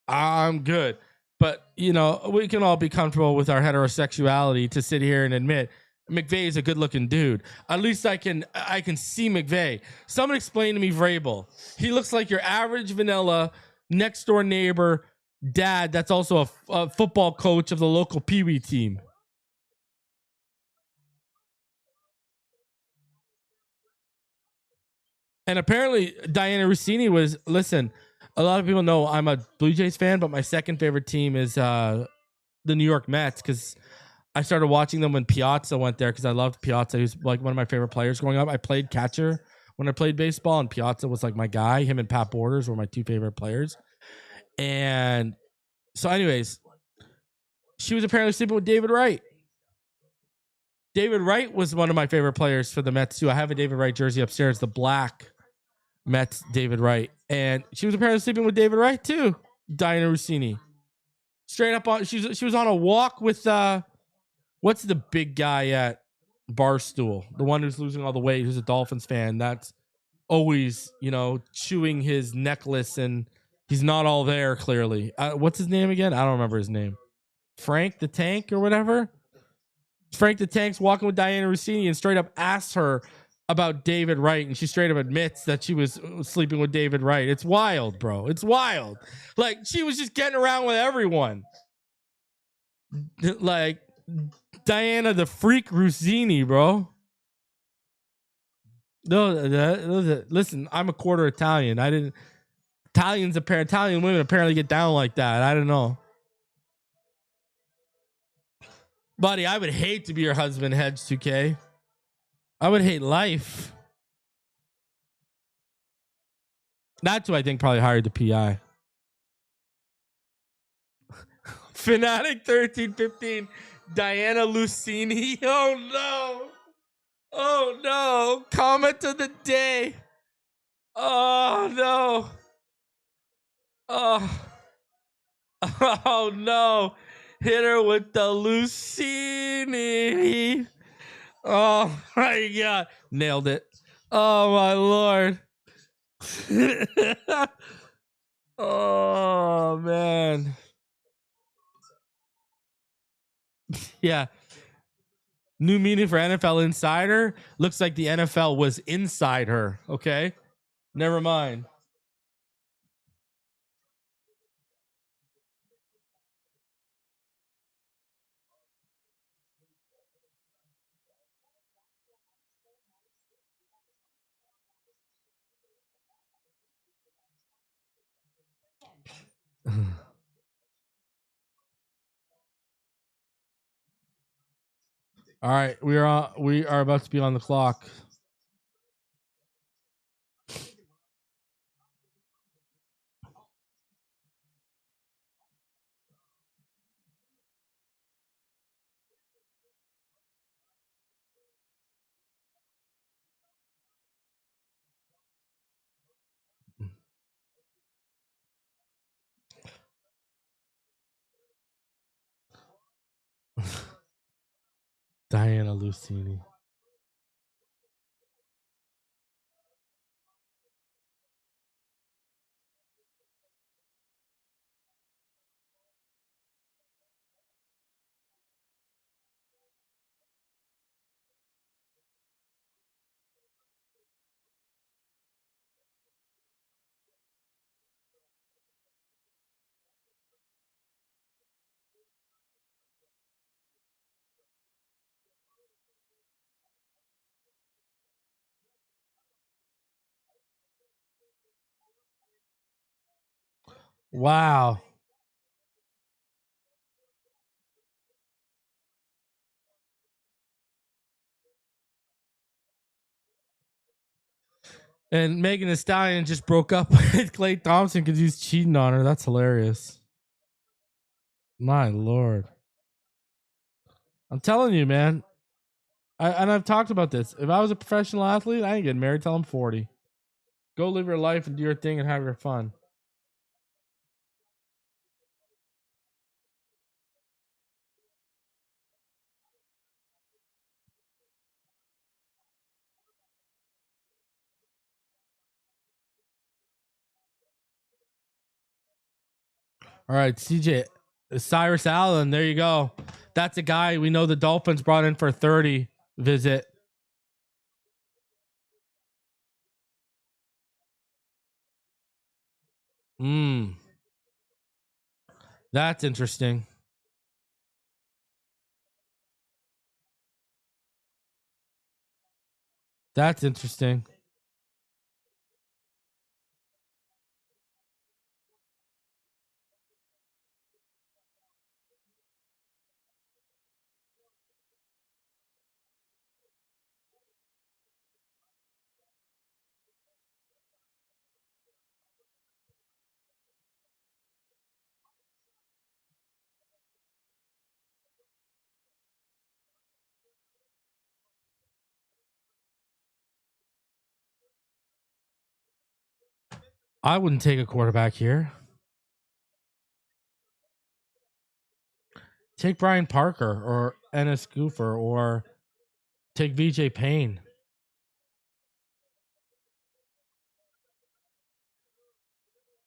I'm good, but you know, we can all be comfortable with our heterosexuality to sit here and admit McVay is a good-looking dude. At least I can see McVay. Someone explain to me Vrabel. He looks like your average vanilla next door neighbor dad. That's also a football coach of the local Pee Wee team. And apparently, Diana Rossini was. Listen, a lot of people know I'm a Blue Jays fan, but my second favorite team is the New York Mets because I started watching them when Piazza went there because I loved Piazza. He was like one of my favorite players growing up. I played catcher when I played baseball, and Piazza was like my guy. Him and Pat Borders were my two favorite players. And so, anyways, she was apparently sleeping with David Wright. David Wright was one of my favorite players for the Mets too. I have a David Wright jersey upstairs, the black Mets David Wright, and she was apparently sleeping with David Wright too. Diana Rossini, straight up on. She was on a walk with what's the big guy at Barstool, the one who's losing all the weight, who's a Dolphins fan. That's always chewing his necklace, and he's not all there clearly. What's his name again? I don't remember his name. Frank the Tank or whatever. Frank the Tank's walking with Diana Rossini and straight up asks her about David Wright, and she straight up admits that she was sleeping with David Wright. It's wild, bro. It's wild. Like, she was just getting around with everyone. Like, Diana the Freak Rossini, bro. No, listen, I'm a quarter Italian. I didn't. Italian women apparently get down like that. I don't know. Buddy, I would hate to be your husband, Hedge 2K. I would hate life. That's who I think probably hired the PI. Fanatic 1315, Diana Lucini. Oh no. Oh no. Comment of the day. Oh no. Oh. Oh no. Hit her with the Lucini. Oh my god. Nailed it. Oh my lord. Oh man. Yeah. New meaning for NFL Insider. Looks like the NFL was inside her. Okay. Never mind. All right, we are about to be on the clock. Diana Lucini. Wow. And Megan Thee Stallion just broke up with Clay Thompson because he's cheating on her. That's hilarious. My lord. I'm telling you, man. And I've talked about this. If I was a professional athlete, I ain't getting married till I'm 40. Go live your life and do your thing and have your fun. All right, CJ, Cyrus Allen. There you go. That's a guy we know the Dolphins brought in for 30 visit. Hmm. That's interesting. That's interesting. I wouldn't take a quarterback here. Take Brian Parker or Ennis Goofer or take VJ Payne.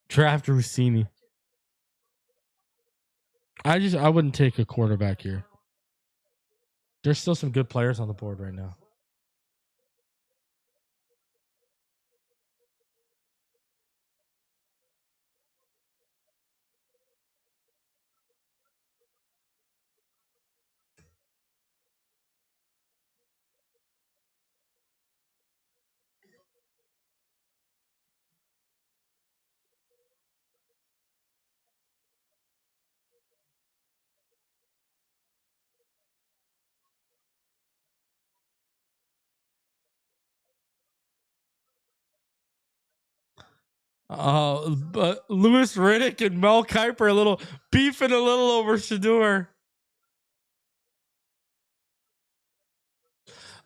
Draft Rossini. I wouldn't take a quarterback here. There's still some good players on the board right now. But Lewis Riddick and Mel Kiper a little beefing a little over Shador.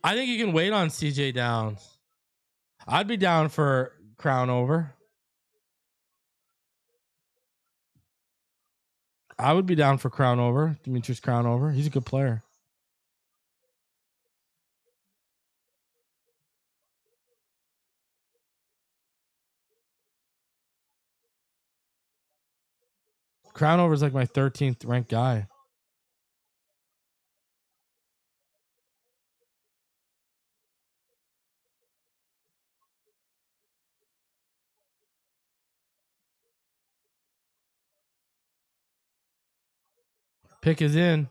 I think you can wait on CJ Downs. I'd be down for Crown over. I would be down for Crown over. Demetrius Crown over. He's a good player. Crown over is like my 13th ranked guy. Pick is in.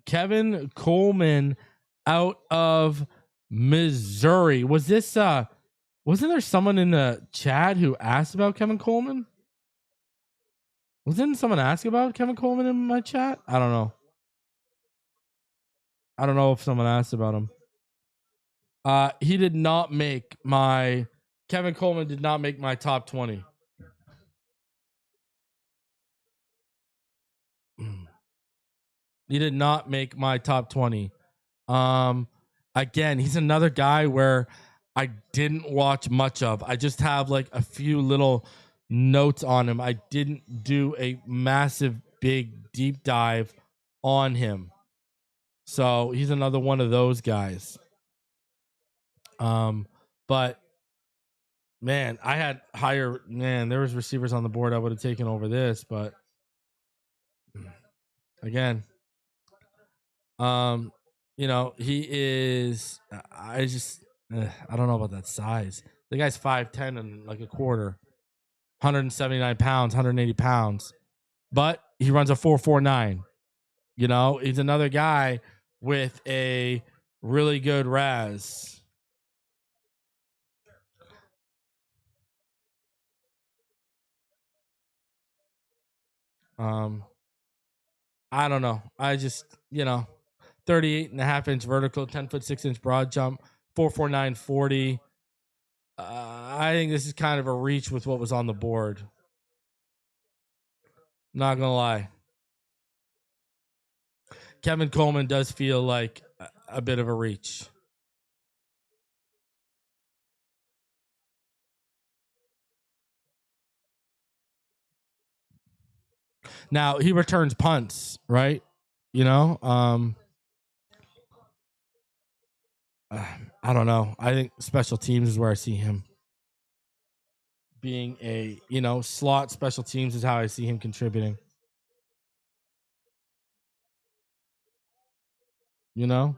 Kevin Coleman out of Missouri. Was this wasn't there someone in the chat who asked about Kevin Coleman? Wasn't someone ask about Kevin Coleman in my chat? I don't know. I don't know if someone asked about him. He did not make my Kevin Coleman did not make my top 20. He did not make my top 20. Again, he's another guy where I didn't watch much of. I just have like a few little notes on him. I didn't do a massive, big, deep dive on him. So he's another one of those guys. But man, I had higher. Man, there was receivers on the board I would have taken over this, but again, you know, he is. I just, I don't know about that size. The guy's 5'10" and like a quarter, 179 pounds, 180 pounds, but he runs a 4.49. You know, he's another guy with a really good RAS. Um, I don't know. I just, 38.5-inch vertical, 10'6" broad jump, 4.49 40. I think this is kind of a reach with what was on the board. Not gonna lie. Kevin Coleman does feel like a bit of a reach. Now he returns punts, right? I don't know. I think special teams is where I see him being a, slot. Special teams is how I see him contributing. You know?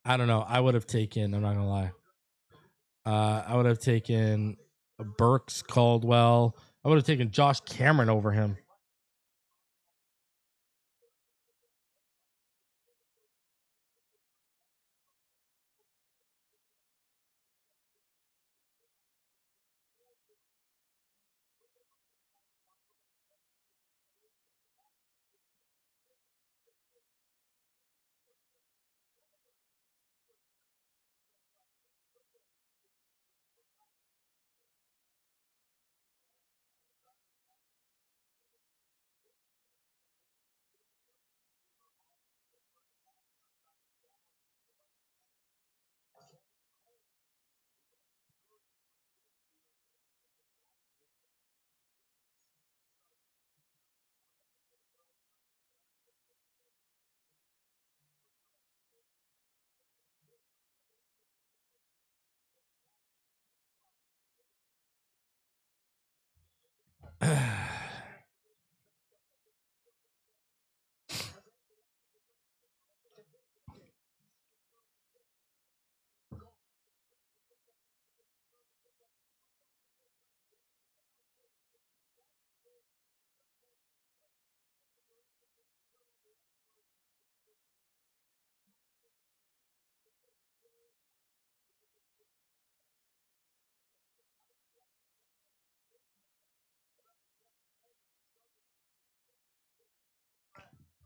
I don't know. I would have taken, I'm not gonna lie. I would have taken Burks Caldwell. I would have taken Josh Cameron over him.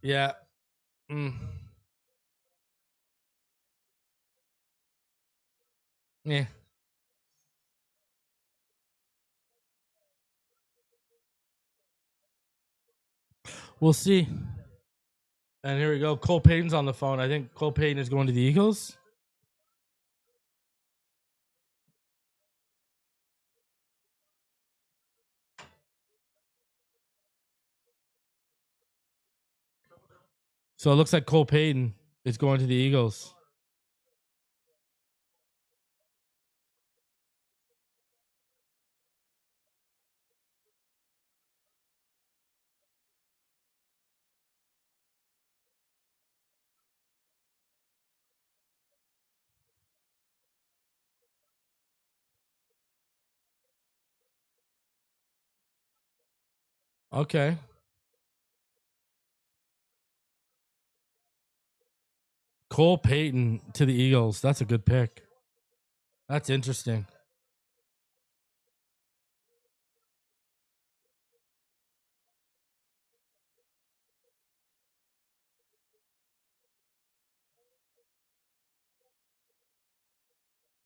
Yeah. Mm. Yeah. We'll see. And here we go. Cole Payton's on the phone. I think Cole Payton is going to the Eagles. So it looks like Cole Payton is going to the Eagles. Okay. Cole Payton to the Eagles. That's a good pick. That's interesting.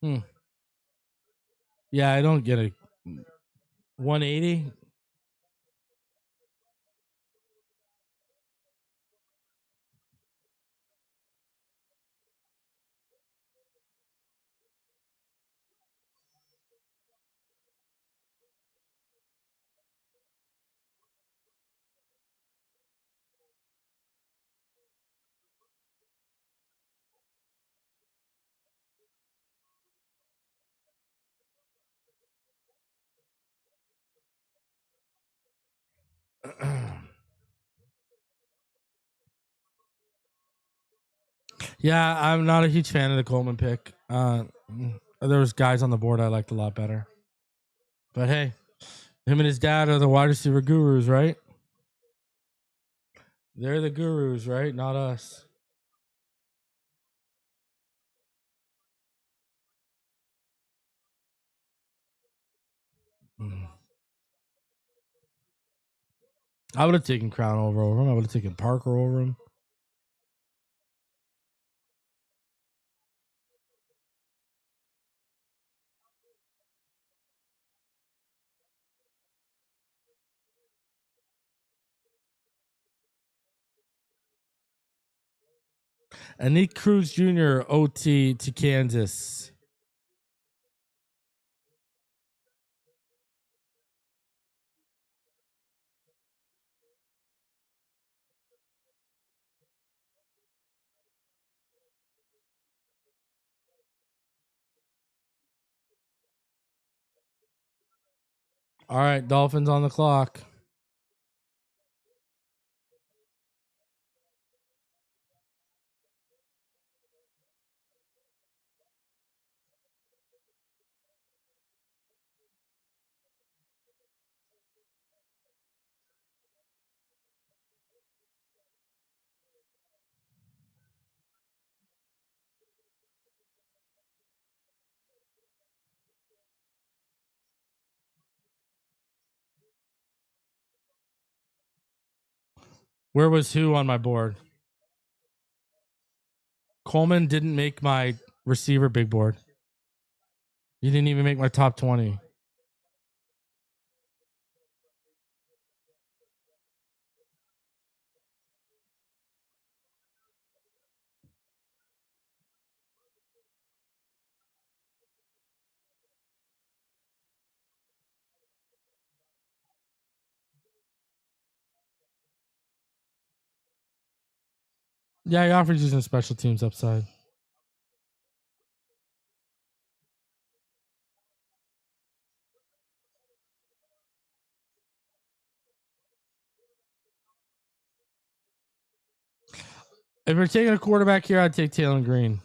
Hmm. Yeah, I don't get a 180. Yeah, I'm not a huge fan of the Coleman pick. There was guys on the board I liked a lot better. But hey, him and his dad are the wide receiver gurus, right? They're the gurus, right? Not us. I would have taken Crown over him. I would have taken Parker over him. And Nick Cruz Jr. OT to Kansas. All right, Dolphins on the clock. Where was who on my board? Coleman didn't make my receiver big board. He didn't even make my top 20. Yeah, he offers you some special teams upside. If we're taking a quarterback here, I'd take Taylor Green.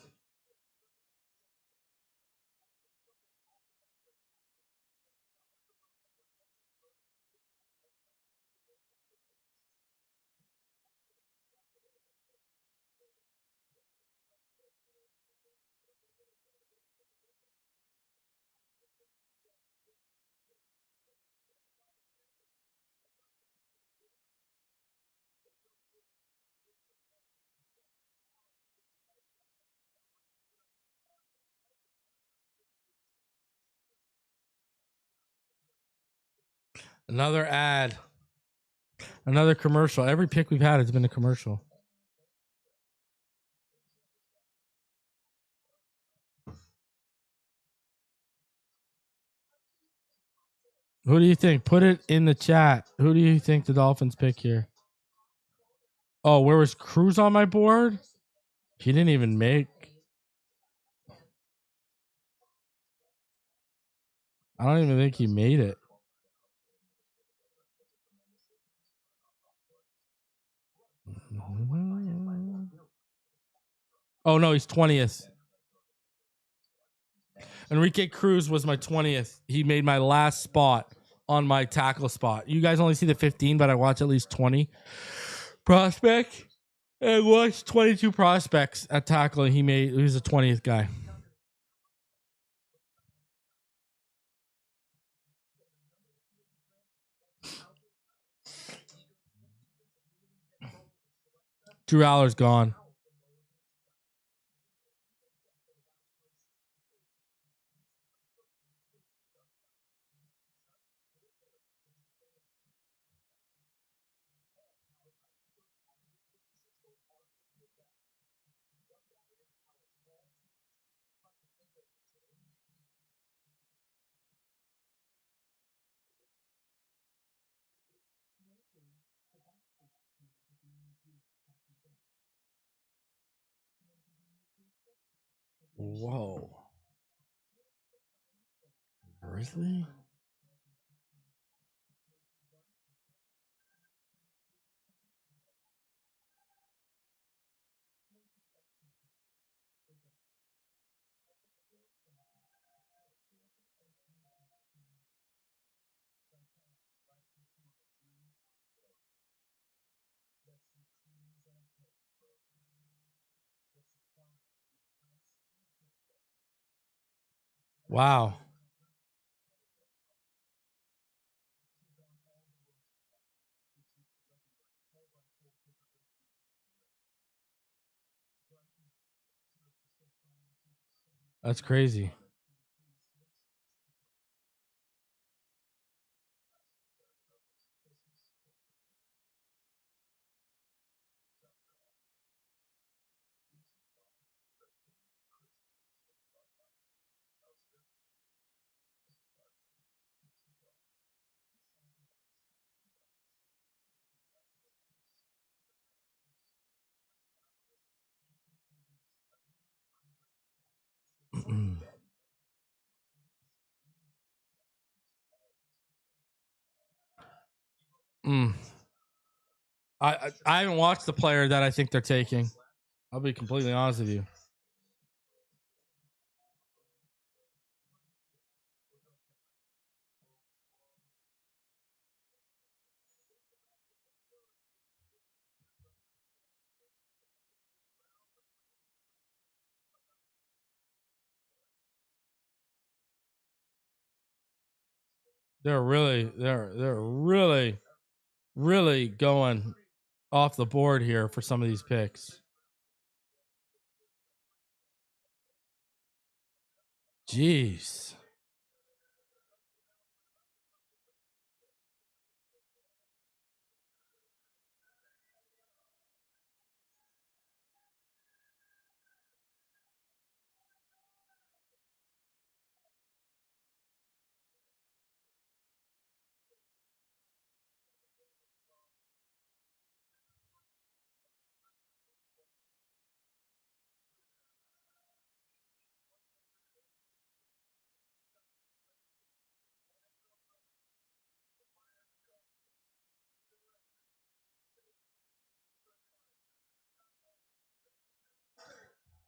Another ad. Another commercial. Every pick we've had has been a commercial. Who do you think? Put it in the chat. Who do you think the Dolphins pick here? Oh, where was Cruz on my board? He didn't even make. I don't even think he made it. Oh, no, he's 20th. Enrique Cruz was my 20th. He made my last spot on my tackle spot. You guys only see the 15, but I watch at least 20 prospect. And watched 22 prospects at tackle. He was the 20th guy. Drew Aller's gone. Whoa. Really? Wow. That's crazy. Mm. I haven't watched the player that I think they're taking. I'll be completely honest with you. They're really going off the board here for some of these picks. Jeez.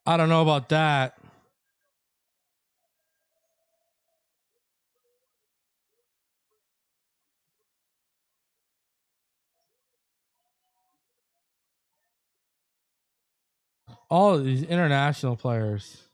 I don't know about that. All of these international players.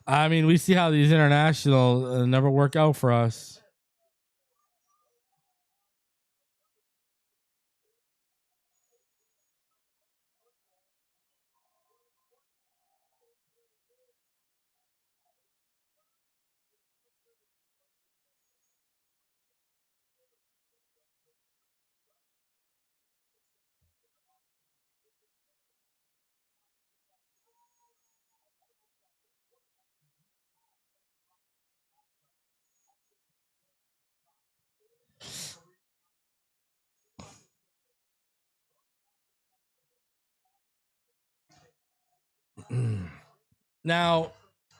I mean, we see how these international never work out for us. Now,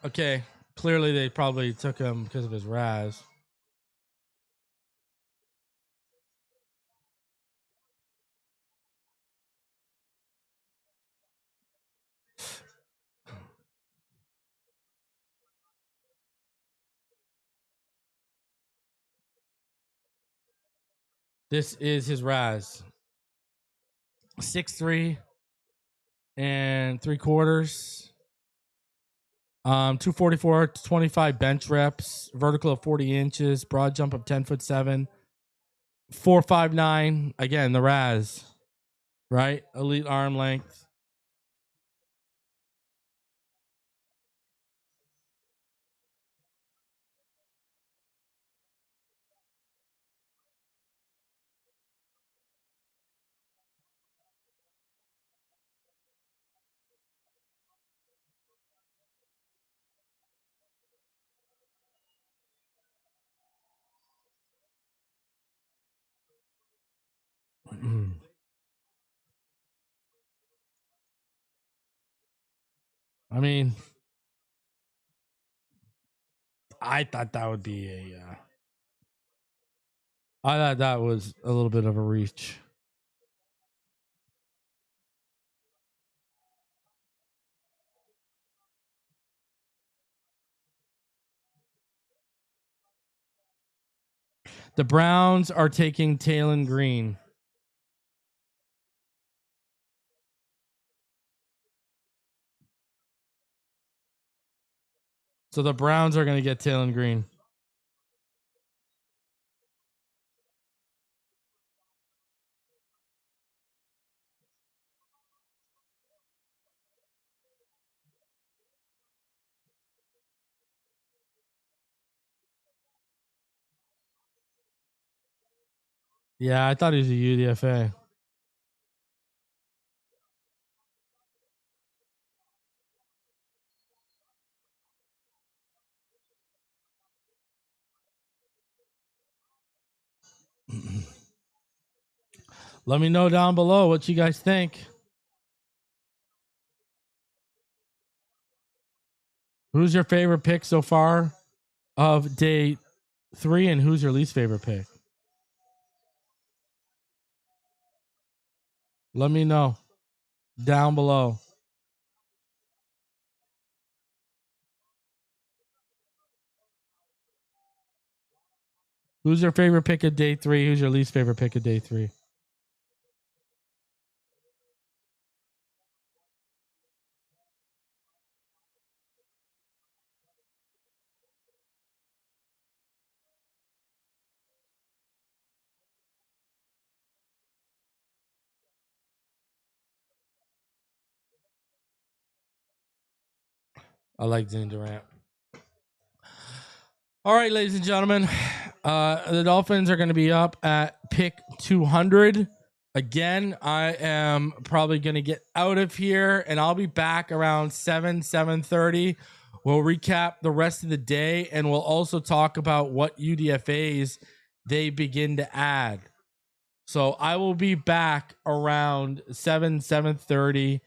okay, clearly they probably took him because of his Raz. This is his Raz. 6'3" and 3/4. 244 to 25 bench reps, vertical of 40 inches, broad jump of 10'7", 4'5'9". Again, the Raz, right? Elite arm length. I mean, I thought that would be a. I thought that was a little bit of a reach. The Browns are taking Taylon Green. So the Browns are going to get Taylon Green. Yeah, I thought he was a UDFA. Let me know down below what you guys think. Who's your favorite pick so far of day 3, and who's your least favorite pick? Let me know down below. Who's your favorite pick of day 3? Who's your least favorite pick of day 3? I like Zane Durant. All right, ladies and gentlemen, the Dolphins are going to be up at pick 200. Again, I am probably going to get out of here, and I'll be back around 7:30. We'll recap the rest of the day, and we'll also talk about what UDFAs they begin to add. So I will be back around 7:30.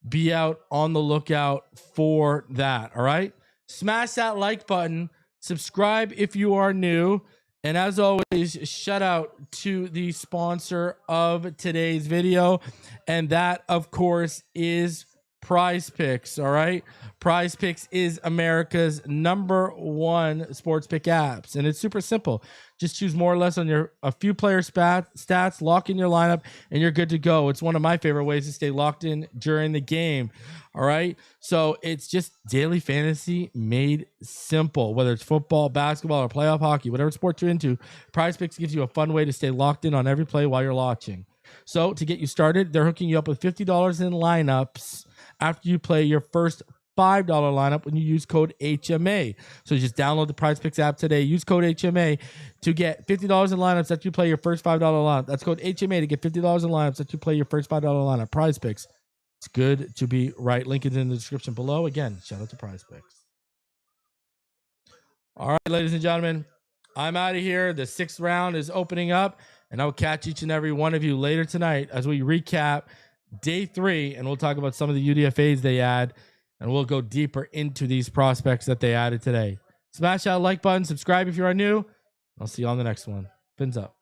Be out on the lookout for that. All right. Smash that like button. Subscribe if you are new. And as always, shout out to the sponsor of today's video. And that, of course, is Prize Picks. All right. Prize Picks is America's #1 sports pick apps. And it's super simple. Just choose more or less on a few player stats, lock in your lineup, and you're good to go. It's one of my favorite ways to stay locked in during the game. All right. So it's just daily fantasy made simple, whether it's football, basketball, or playoff hockey, whatever sport you're into. Prize Picks gives you a fun way to stay locked in on every play while you're watching. So to get you started, they're hooking you up with $50 in lineups after you play your first $5 lineup when you use code HMA. So you just download the Prize Picks app today. Use code HMA to get $50 in lineups after you play your first $5 lineup. That's code HMA to get $50 in lineups after you play your first $5 lineup. Prize Picks. It's good to be right. Link is in the description below. Again, shout out to Prize Picks. All right, ladies and gentlemen, I'm out of here. The 6th round is opening up, and I'll catch each and every one of you later tonight as we recap day 3, and we'll talk about some of the UDFAs they add, and we'll go deeper into these prospects that they added today. Smash that like button, subscribe if you are new. I'll see you on the next one. Fins up.